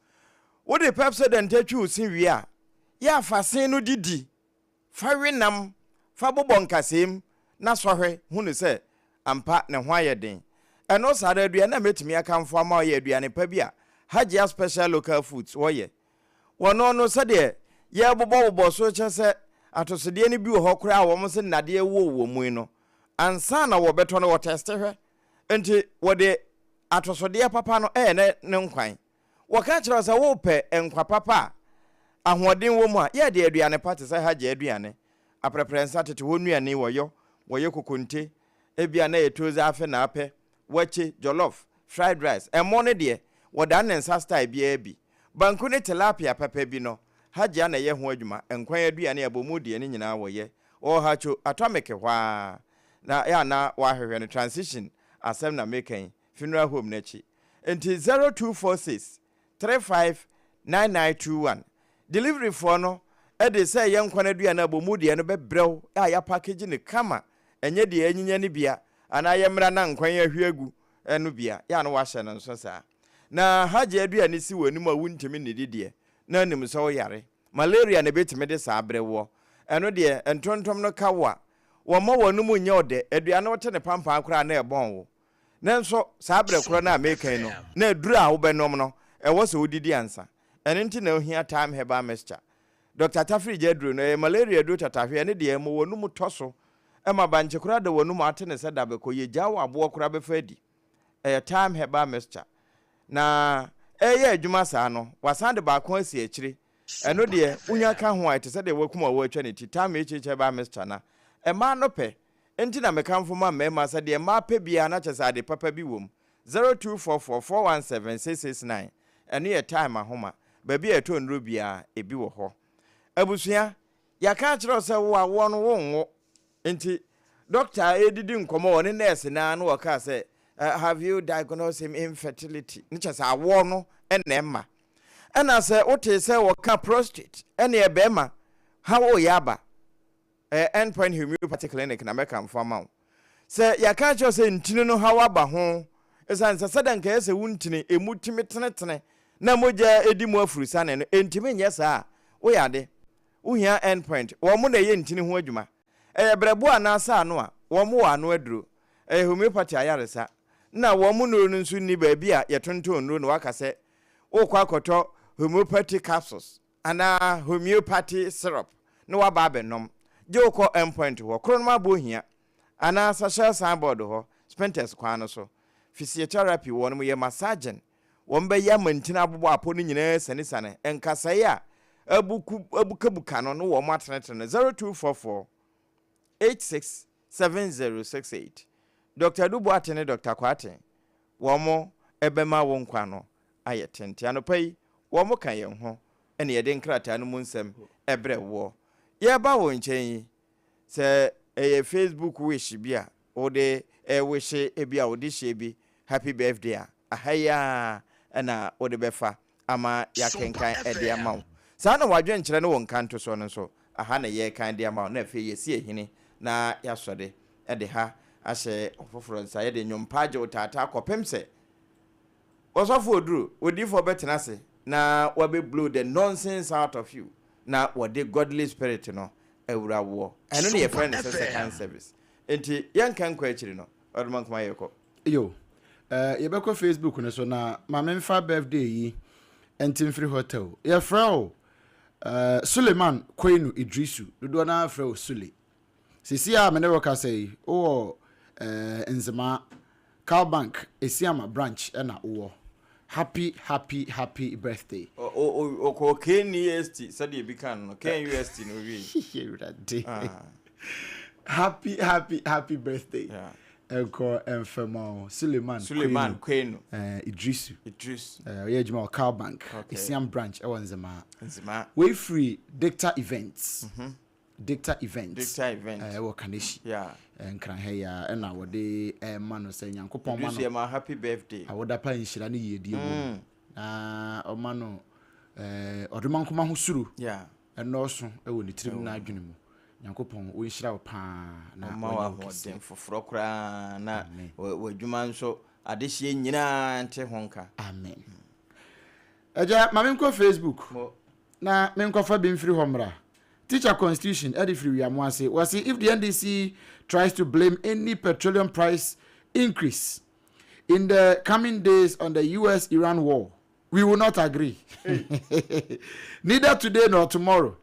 wo de president atwu sin wi a ya fasen no didi fa wenam fa bobonkasem na sohwe hunu se ampa ne ho ayeden eno sare adua na metimi akanfo ama ye aduane pa bia Hajia special local foods wo ye wono no se de ye bobo so che se atosede ni bi wo hokora wo mo se nade wo mu no ansa na wo beto no wo teste hwe enti wo de atosode papa no ne nkwan wo ka kire se wo pe enkwa papa ahoden wo mu a ye de aduane pate se Hajia aduane apreferensa tete wo nuane wo yo woye kokonte ebia na yetoza afe na ape wache jollof fried rice emo ne de woda ne nsa style bia bi banku ne tilapia papa bi no haja na ye ho adwuma enkwan aduane abomu de ne nyina woye o hacho atomic hwa na ya na wa hwehwe no transition asem na mekan funeral home na chi enti 0246 359921 delivery for no e de say ye nkwan aduane abomu de no bebrew ya package ne kama enye de anyinya ne bia ana ye mra na nkwan ahwiagu enu bia ya no wa hye no nso saa na haja aduane si wonum a wuntimi ne didie na nim so yare malaria ne betime de saa brewo eno de entontom no kawa wo ma wonum nya ode aduane wote ne pampa akura na ebon wo nanso saa bre koro na mekan no na aduru a wo benom no ewo so odidi ansa eno nti na ohia time herbal mixture Dr. Tafri Jedru no malaria do tatahwe ne de mo wonum toso ema banche kura de wonum atene se da be ko ye jawo abo kura be fadi time herbal mixture na eye adwuma saa no wasande ba kon asi akire eno de unya ka ho ite se de wakuma wo atwa ne ti time echeche ba mixture na ema no pe enti na mekamfo ma mema se de ma pe bia na chesa de papa bi wom 0244417669 eno ye time ahoma ba bi eto nro bia ebi wo ho abusua yaka kire se wo awo no wo enti doctor edidi nkomo one nurse na no waka se have you diagnosed him infertility nichasa awo no enema ena se wote se waka prostate ene ebema how yaba endpoint homeopathic clinic na meka mfama se yaka cho se ntini no how aba ho esan se sadan ka se wuntini emutimi tenetene na moja edimu afurusa ne no entimi nyesa wo yade wo hia endpoint wo mo na ye ntini ho adwuma brebo anasa ano a wo mo wa ano aduro homeopathy ayaresa na wo mu no nsu ni ba bia ye tonton no waka se wo kwa akoto homeopathy capsules ana homeopathy syrup no wa ba benom je ko endpoint ho kronoma bo hia ana social signboard ho spenters kwa no so physiotherapy won mo ye massaging won be ya mantina abobo apo no nyina sane enkasai a abukabuka no wo mo atenetene 0244 867068 Dr. Dubu atene Dr. Kwate womo ebema wo nkwa no ayetente anopai womo kan ye ho ene ye de nkrata no munsem ebre wo ye ba wo nchen se Facebook wish bia o de wish bia o de she bi happy birthday ahaya na o de befa ama ya kenkan ede ama sa na wadwe nkyere no won kanto so no so aha na ye kan de ama na fe ye si ehini na ya sode ede ha ashe ofoforo nsa ye de nyompaje otata kopemse osofo oduru odifo betenase na wabe blow the nonsense out of you na wode godly spirit no ewura wo eno ne ye friend second service enti yankan kwa akiri no odman kuma yeko yo ye beko Facebook no so na ma memfa birthday yi entimfree hotel ye frao Suleiman Kwenu Idrisu dodo na frao Sule sisi a mene roka say o Nzema Calbank Esiama branch na o happy birthday o Ken UST said you can no Ken UST no we happy birthday Enko Enfemo Suleiman Kwenu Idrisu ye juma Calbank Esiam branch e Nzema we free Dicta events Dicta events wo kaneshi nkran he ya na wode ma no se nyankopon ma no ma happy birthday awoda pa nhira ne yedie mu na o ma no odoman koma ho suru eno so e wo ni tirim na adwene mu nyankopon wo nhira wo pa na ma wa hoden foforo kra na wadwuma nso adehye nyina nte honka amen eja ma menko Facebook na menko fa bimfiri homra Teacher Constitution, Eddie Free was if the NDC tries to blame any petroleum price increase in the coming days on the US-Iran war, we will not agree. Neither today nor tomorrow.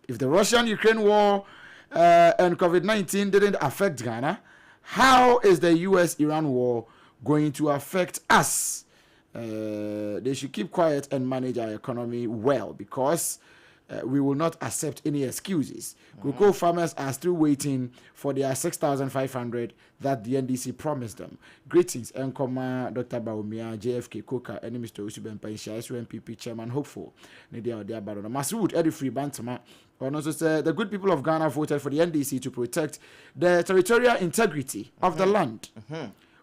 If the Russian-Ukraine war and COVID-19 didn't affect Ghana, how is the US-Iran war going to affect us? They should keep quiet and manage our economy well because we will not accept any excuses. Cocoa farmers are still waiting for their 6,500 that the NDC promised them. Greetings, Nkoma, Dr. Baumia, JFK Coca, and Mr. Usuben Paisha, SUNPP Chairman Hopeful. Nidia Baron Masud, Eddie Free Bantama. And also said the good people of Ghana voted for the NDC to protect the territorial integrity of the land,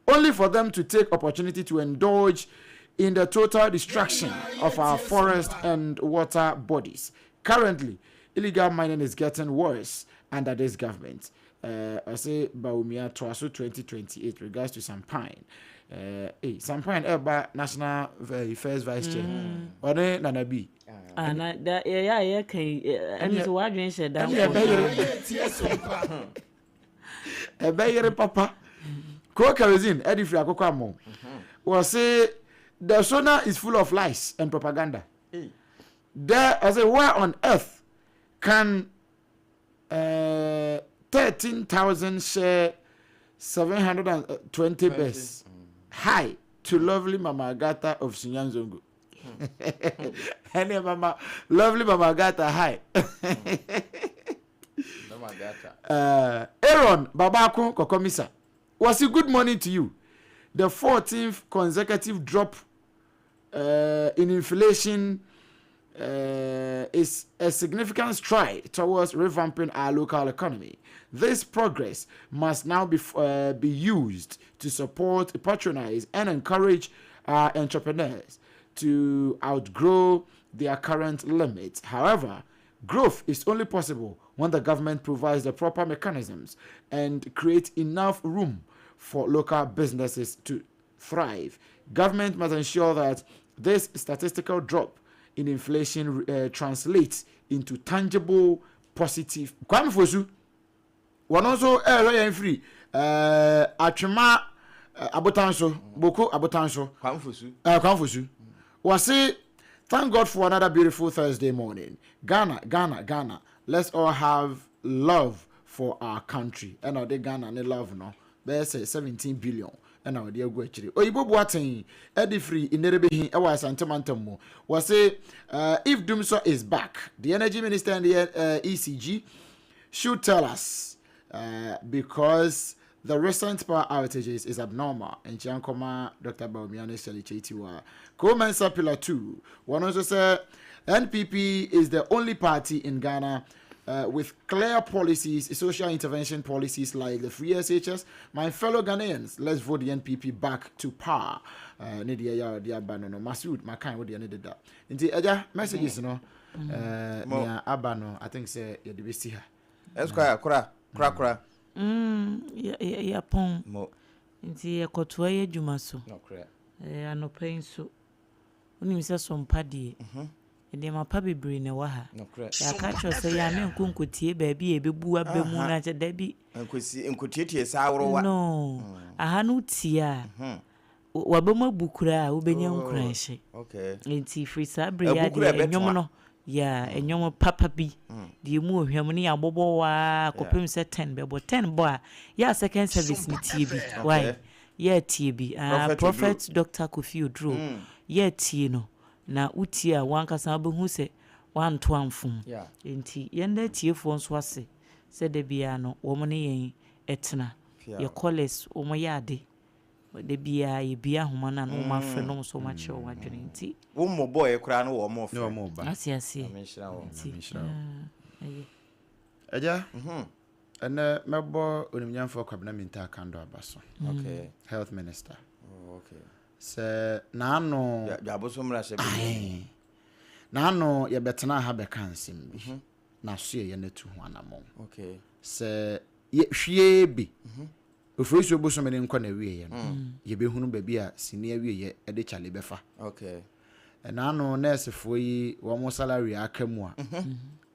only for them to take opportunity to indulge in the total destruction of our forest and water bodies. Currently, illegal mining is getting worse under this government. I say Baumia Twaso 2028 regards to Sampine. Sampine Eba National First Vice Chair. Ode Nanabi. And so what you said that Ebeyere Papa. Ko kerosene Eddie Free Akoko Amo. Was say the sonar is full of lies and propaganda. There, I say, where on earth can 13,000 share 720 best high to lovely Mama Agatha of Sinyanzongo? And Mama, lovely Mama Agatha high. Aaron Babako Kokomisa, was it good morning to you? The 14th consecutive drop in inflation is a significant stride towards revamping our local economy. This progress must now be used to support, patronize, and encourage our entrepreneurs to outgrow their current limits. However, growth is only possible when the government provides the proper mechanisms and creates enough room for local businesses to thrive. Government must ensure that this statistical drop in inflation translates into tangible positive. Kwame Fosu, one also free. Atwema abotanso, boko abotanso. Kwame Fosu. Kwame Fosu. Was say, thank God for another beautiful Thursday morning. Ghana. Let's all have love for our country. And now they Ghana and love no. There's 17 billion. And now they go actually. Oyibo Boateng, Eddie Free in Nerebehin, Ewa Santamantomo. Was say, if Dumso is back, the energy minister and the ECG should tell us, because the recent power outages is abnormal. And Chiankoma, Dr. Baumiane Shalichetiwa. Co-Mensa Pillar 2. One also said, NPP is the only party in Ghana with clear policies, social intervention policies like the free SHS. My fellow Ghanaians, let's vote the NPP back to power. Nidia Abano, Masud, Makai, what do you need that? In the messages, no, Abano, I think, say, you're the best here. Esquire, Kra. Yeah, pong. Inti Kotoya Jumaso. No, cra. No pain so. Only Mr. SOMPA die. And my papi brain a waha. No, cra. I catch us a young kunkuti, baby, a bebua bemuna, Debbie. And could see in Cotitia Sour. No, I hanu tia. Waboma bukura, Ubenian crash. Okay. Inti free sabri, yomono. Yeah, and your papa be. Do you move Harmony and Bobo? Copim said 10, but 10 boy. Yeah, second service ni TB. Why? Yeah, TB. Prophet Dr. Kofi Drew. Yeah, Tino. Na utia one casabu who say 1 to fum. Yeah. Inti yende tea phones was said the piano, woman etna. Your colors, Omoyade. The beer humana no my friend no so much or what you one more boy a crown or more. No more. Yes, Aja, and my boy Unimian for Cabinamenta Kando Abaso. Okay. Health Minister. Okay. Sir, Nano Yabosumra. Nano, you better not have a cancer. Now, see you need to one among. Okay. Sir, yet she be. Ofri so boso mene nkwa na wie ye be hunu ba bia senior wie ye e de chale befa. Okay. Na no nurse fo yi wo mo salary akamu a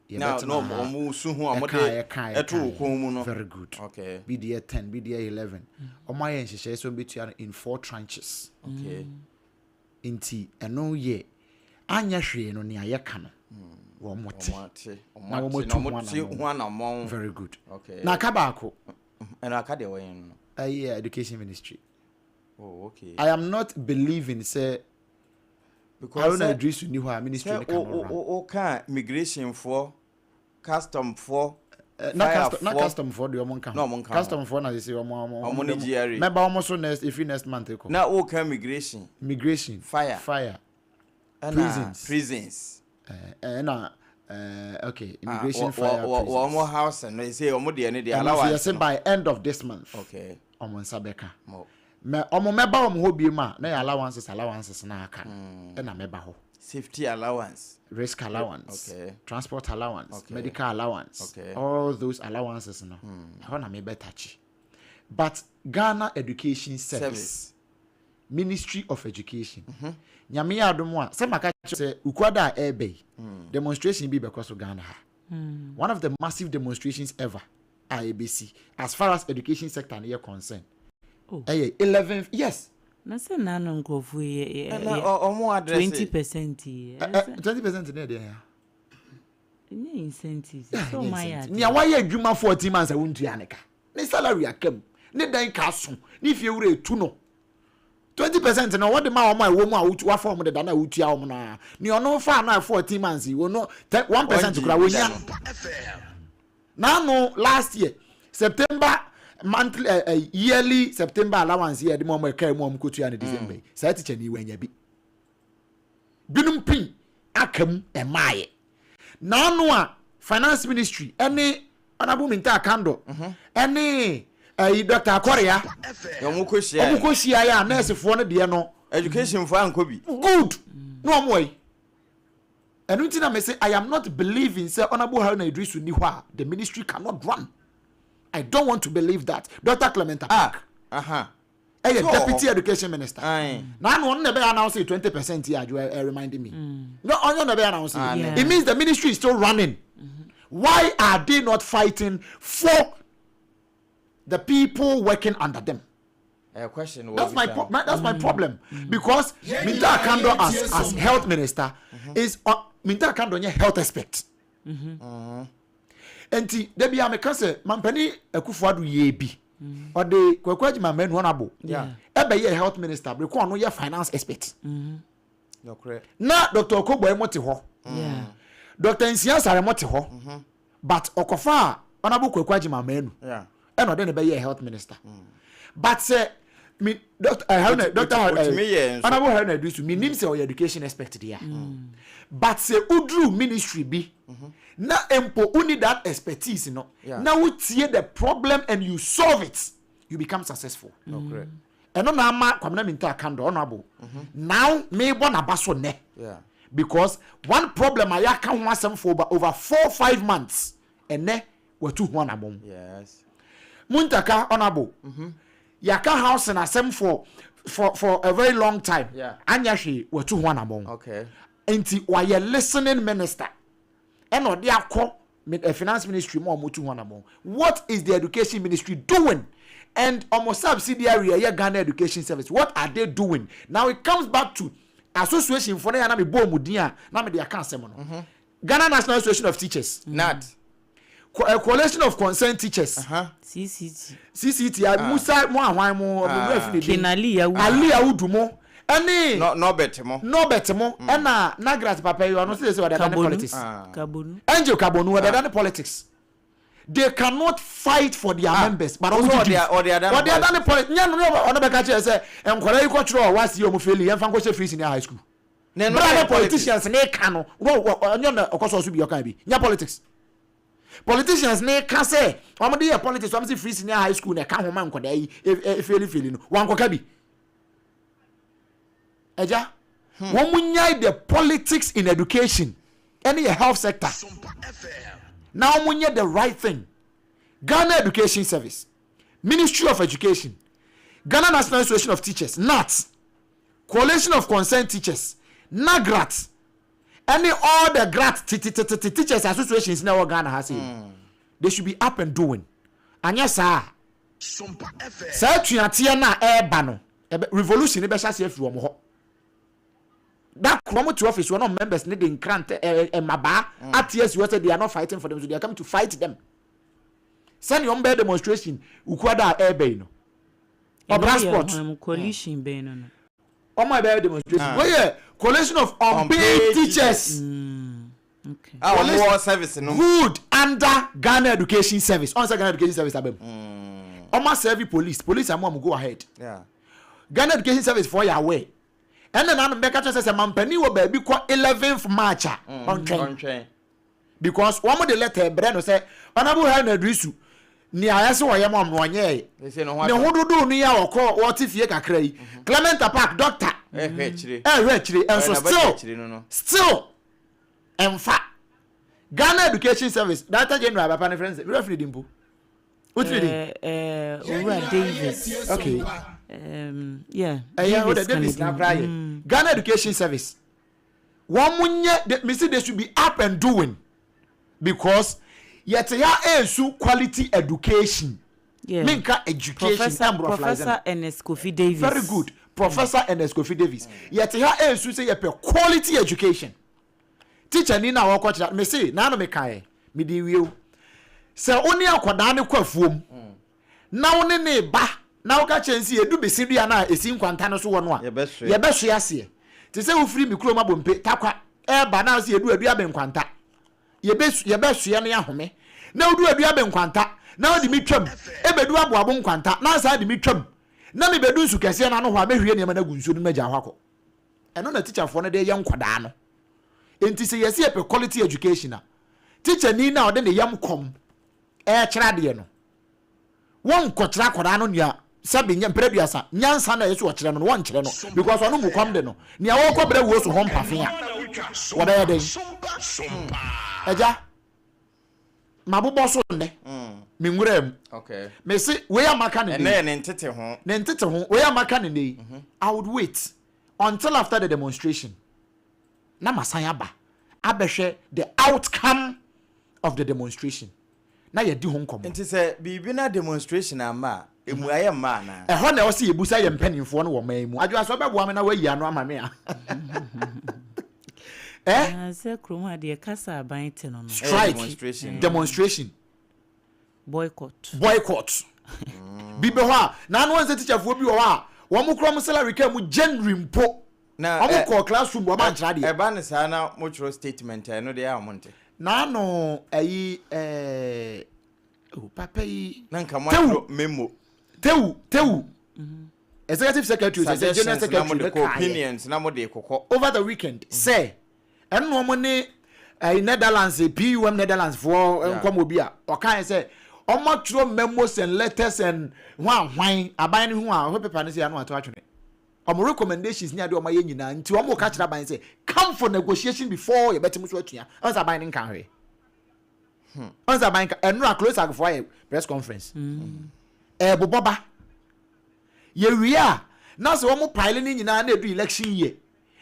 ye bet no mo su hu amode eto kon mu no. Very good. Okay. BDA 10 BDA 11 omo ye nhihye so betua in 4 tranches. Okay. Inti eno ye anya hwe no ne ayeka no wo mote na wo motu hu na mo. Very good. Okay. Na kabako and I can't away in yeah, education ministry. Oh, okay. I am not believing say because I don't address you new ministry okay migration for custom for not custom for the omonka no custom for na say omo member almost next if next month e na okay migration fire prisons okay immigration fire omo house and they say omo de allowance yes by end of this month okay omo nsabeka me omo meba omo ho bi ma na allowances na aka na meba ho safety allowance, risk allowance, okay, transport allowance, okay, medical allowance, okay, all those allowances no how na me touch. But Ghana Education Service Ministry of Education nyame adom a se maka say ukwada ebe demonstration be because of Ghana one of the massive demonstrations ever ABC as far as education sector is concerned 11 yes na se na no nkofu ye omo address 20% 20% na dey any incentives so my ni why adwuma 14 months awuntu aneka ni salary akam ni dan ka so ni fie wure etu no 20% na what the man o mu awutu wa form the dan awutu a na ni ono fa na 14 months wo no 1% kura wonya na no last year September monthly yearly September allowance here the mom kai mom kotu ya na December say teacher ni wanya bi binum pin akam emaye na no a finance ministry any honorable minta kando any Dr. Akoria omukoshia ya nurse fo no de no education for ankobi good no moy enu na me say I am not believing say honorable Haruna Idrisu ni hwa the ministry cannot run. I don't want to believe that. Dr. Clement Park. Deputy Education Minister. Now, no one never announced 20% here. You reminding me. No, one never announced it. It means the ministry is still running. Why are they not fighting for the people working under them? Question. That's my problem. Because Minta Kando as health minister is Minta Kando health expert. Enti debi ameka se mampani Akufo-Addo ye bi or the kwakwaji mamen honorable ebe ye health minister be ko no ye finance expert no correct na Dr. Okobo emote ho Dr. Nsia Sare mote ho but okofa honorable kwakwaji mamenu e no de ne be ye health minister but say me Dr. honorable Haruna Idrisu me nim say education expert there but say udru ministry bi na empo you need that expertise no now we see the problem and you solve it you become successful correct eno na ama kwamna minta kando honorable now me bona baso ne because one problem I can ho asem for over 4-5 months and ne we two ho anabom yes muntaka honorable yaka house na asem for a very long time anya hwe we two ho anabom okay enti why listening minister and no they are finance ministry more mutu wanamo. What is the education ministry doing? And almost subsidiary Ghana Education Service, what are they doing? Now it comes back to association for na me bo mudia na me they can semono Ghana National Association of Teachers NAT coalition of concerned teachers CCT Musa mo ahwan mo Kinali Ali Awudumo any no betemo and Nagrat Papa you are not say what they politics Angel Kabonu they done politics they cannot fight for their members but also they are done politics no be catch say enkwara you control was you mo fail you fan go say free senior high school no politicians na can no onyo na okoso so bi okan bi nya politicians na can say omo dey politics omo say free senior high school na ka ho man nkoda yi fail no wan koka bi Eja, when we need the politics in education, any health sector. Now we need the right thing. Ghana Education Service, Ministry of Education, Ghana National Association of Teachers, NAT, Coalition of Concerned Teachers, NAGRAT, any all the GRAT teachers associations in our Ghana has they should be up and doing. And yes, sir. SOMPA FM. Na bano. Revolution be shase from ho. That come to office one of members need in grant maba at yes you said they are not fighting for them so they are coming to fight them. Send your demonstration ukwada airbe no. Or transport coalition be no. On my demonstration. Where Coalition of unpaid teachers. Okay. Our service no. Good under Ghana Education Service. On Ghana Education Service abem. Almost every police am go ahead. Yeah. Ghana Education Service for your way. And then I'm making sure say mampani wo baby kwa 11th March on train. Because one of the letter brand say honorable Helen Adrisu ni ayase wo yam amronye. They say no ne hododo no ya woko what fie kakra yi. Clement Park doctor. Chire. And so still emfa Ghana Education Service Director General Papa ne friends referee dimpo. What reading? Davis. Okay. Yeah. Davis now crying. Ghana Education Service. One munye me say they should be up and doing because yet ya quality education. Yeah. Minka education. Professor Ernest Kofi Davis. Very good. Professor Ernest Kofi Davis. Yet ya say ya quality education. Teacher ni na wako cha me say na no me kai me di wiu. Se oni akwada ne kwafuom. Na woni ne ba na woka chensi edu besidua na esi nkwanta no so wono a. Ye beso ase. Te se wo free mi kuro mabompe takwa e ba na se edu adua be nkwanta. Ye beso ye no ya home. Na odu adua be nkwanta. Na odi mi twam. E bedu aboabo nkwanta. Na sa di mi twam. Na me bedu su kese na no ho a mehwie ne ma na gunsuo no magya hwako. Eno na teacher fo no de ye nkwada no. Enti se ye se quality education a. Teacher ni na ode ne yam kom. Kyerɛ de no won kotra kwara no nia sabe nya mpredua nyansa na yeso kyerɛ no won kyerɛ no because ono mu kwam de no nia wo kɔbra wo so hom pafe a wada ya den eja mabobɔ so nne me nwuram okay me se we amaka ne ne ntete ho we amaka ne I would wait until after the demonstration na masanya ba abɛhwɛ the outcome of the demonstration na ye di ho nkomo enti se bibi na demonstration ama emu aye ma na ho na o se yebusa ye mpanimfo no wo man mu adwa so beboa me na wayi ano ama me a se kroma de kasa ban te no strike demonstration boycott bibe ho a na no nse teacher fo bi ho a wo mu krom salary ka mu January mpo na o mu ko classroom wo ma ntra de e ba ne sa na mo chro statement no de ya monte na no ayi papa yi na nka mo memo tewu executive secretary say general secretary opinions na mo de kokko over the weekend say eno mo ne Netherlands PUM Netherlands for nkom obi a o kan say o mo tro memos and letters and hwan aban ne ho a ho paper ne say anu ato atwene omo recommendations ni ade o ma ye nyina nti o mo ka kira ban say come for negotiation before you betim so atua onza ban nkan hwe onza ban enra close ag for press conference boboba ye wi a na so o mo pile ni nyina na edu election year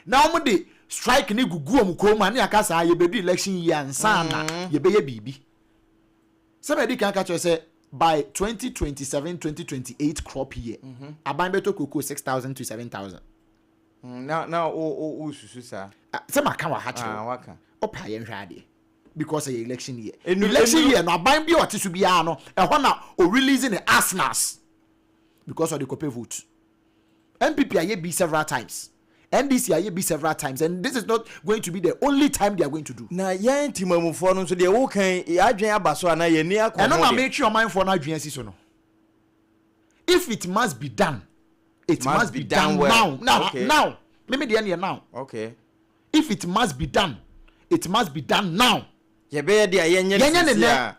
na o mo de strike ni gugu o mo kroma na aka sa ye bedu election year ansa na ye be ye bibi somebody kan ka cho say by 2027-2028 crop year aban beto koko 6,000 to 7,000 now o susu sa se maka wa ha chiro waka o pa ye nhwa ade because of election year election year no aban bi o tisu bia no e ho na o releasing the asnas because of the copy vote MPP aye be several times NDC aye be several times and this is not going to be the only time they are going to do na yan timamufo no so de wo kan adwen abaso ana ye ni akọ no na make sure mind for na adwen si so no if it must be done it must be done well. now maybe the end now okay if it must be done it must be done now ye be de ayenye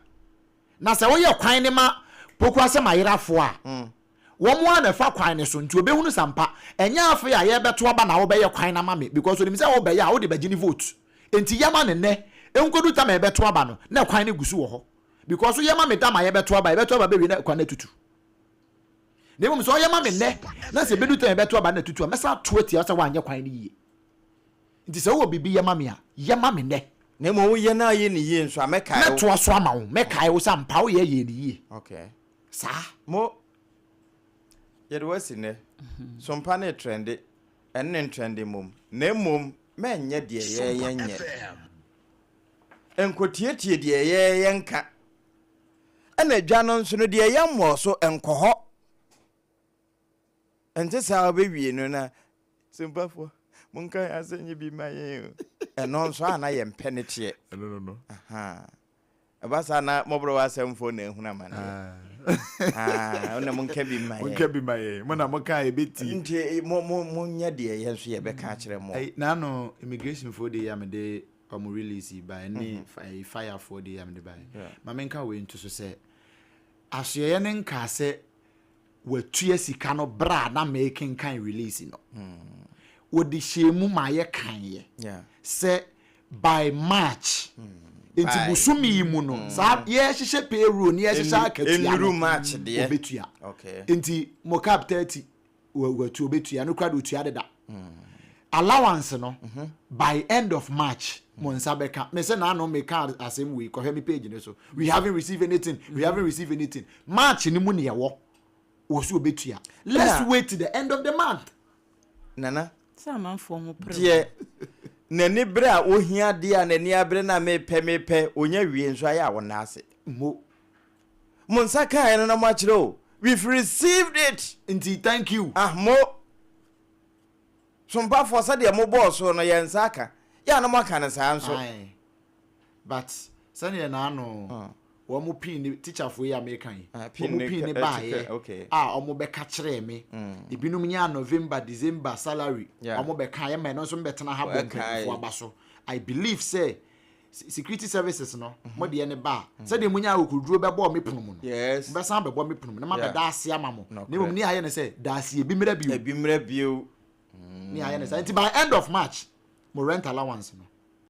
na se wo ye kwan ne ma poku asema yerafo a wo mo na fa kwan ne so nti obehunu sampa enya afa ya ye beto aba na wo be ye kwan na mame because onim se wo be ya wo de bagini vote enti yama ne ne enkodu ta ma beto aba no na kwan ne gusu wo ho because yama me ta ma ye beto aba be wi na kwan na tutu ne mo so yama me ne na se bedu ta beto aba na tutu a mesa to atia se wa anye kwan ne yie nti se wo bibi yama me a yama me ne na mo wo ye na ye ne yie nso ameka na to aso ama wo meka wo sampa wo ye ne yie okay sa mo yede wasine sompa na trend en trend mom na mom menye de ye yenye enkotiatie de ye yenka ana dwanon so no de ye mo so enkoho ente sa obewie no na simpafo Munka asenye bi maye. Eno nso ana ye mpenete. No. Aha. Abasa na mobro asemfo na ehuna mane. Ona munka bi maye. Munka bi maye. Mona munka e beti. Nti mo nya de ye nso ye beka kire mo. Na no immigration for the am de omo release by any fire for the am de by. Ma menka we nto so say asoye ne nka se watu sika no bra na making kan release no. Wodi shemu ma ye kan ye. Say by March. Enti busumi mu no. Sa ye hihye payroll ni ye hihye akatua. Enuru March de. Obetua. Okay. Enti mokap 30 watu obetua no kwado otua deda. Allowance no by end of March monsa beka me say na no me card asem we ko me page no so we haven't received anything March ni mu ne yewo wo so obetua. Let's wait to the end of the month. Nana Sama form pro. Die nani bre a ohia de a nani abre na me pe onya wie nso aya wona ase mo monsa kai no na mo akire o we've received it indeed thank you mo sompa for say de mo boss no yensa aka ya na mo aka ne sa nso but sani na ano wo mo pin teacher for ya American pin ni ba ye omo be ka kire me ibinum nya November December salary omo be kan ye me no so betena ha bompo for abaso I believe say security services no mo de ne ba say de munya okuduro be bo me punu mu no yes be san be bo me punu mu na ma be da ase ama mo ne mo ni aye ne say da ase ebi mra bio ni aye ne say by end of March mo rent allowance no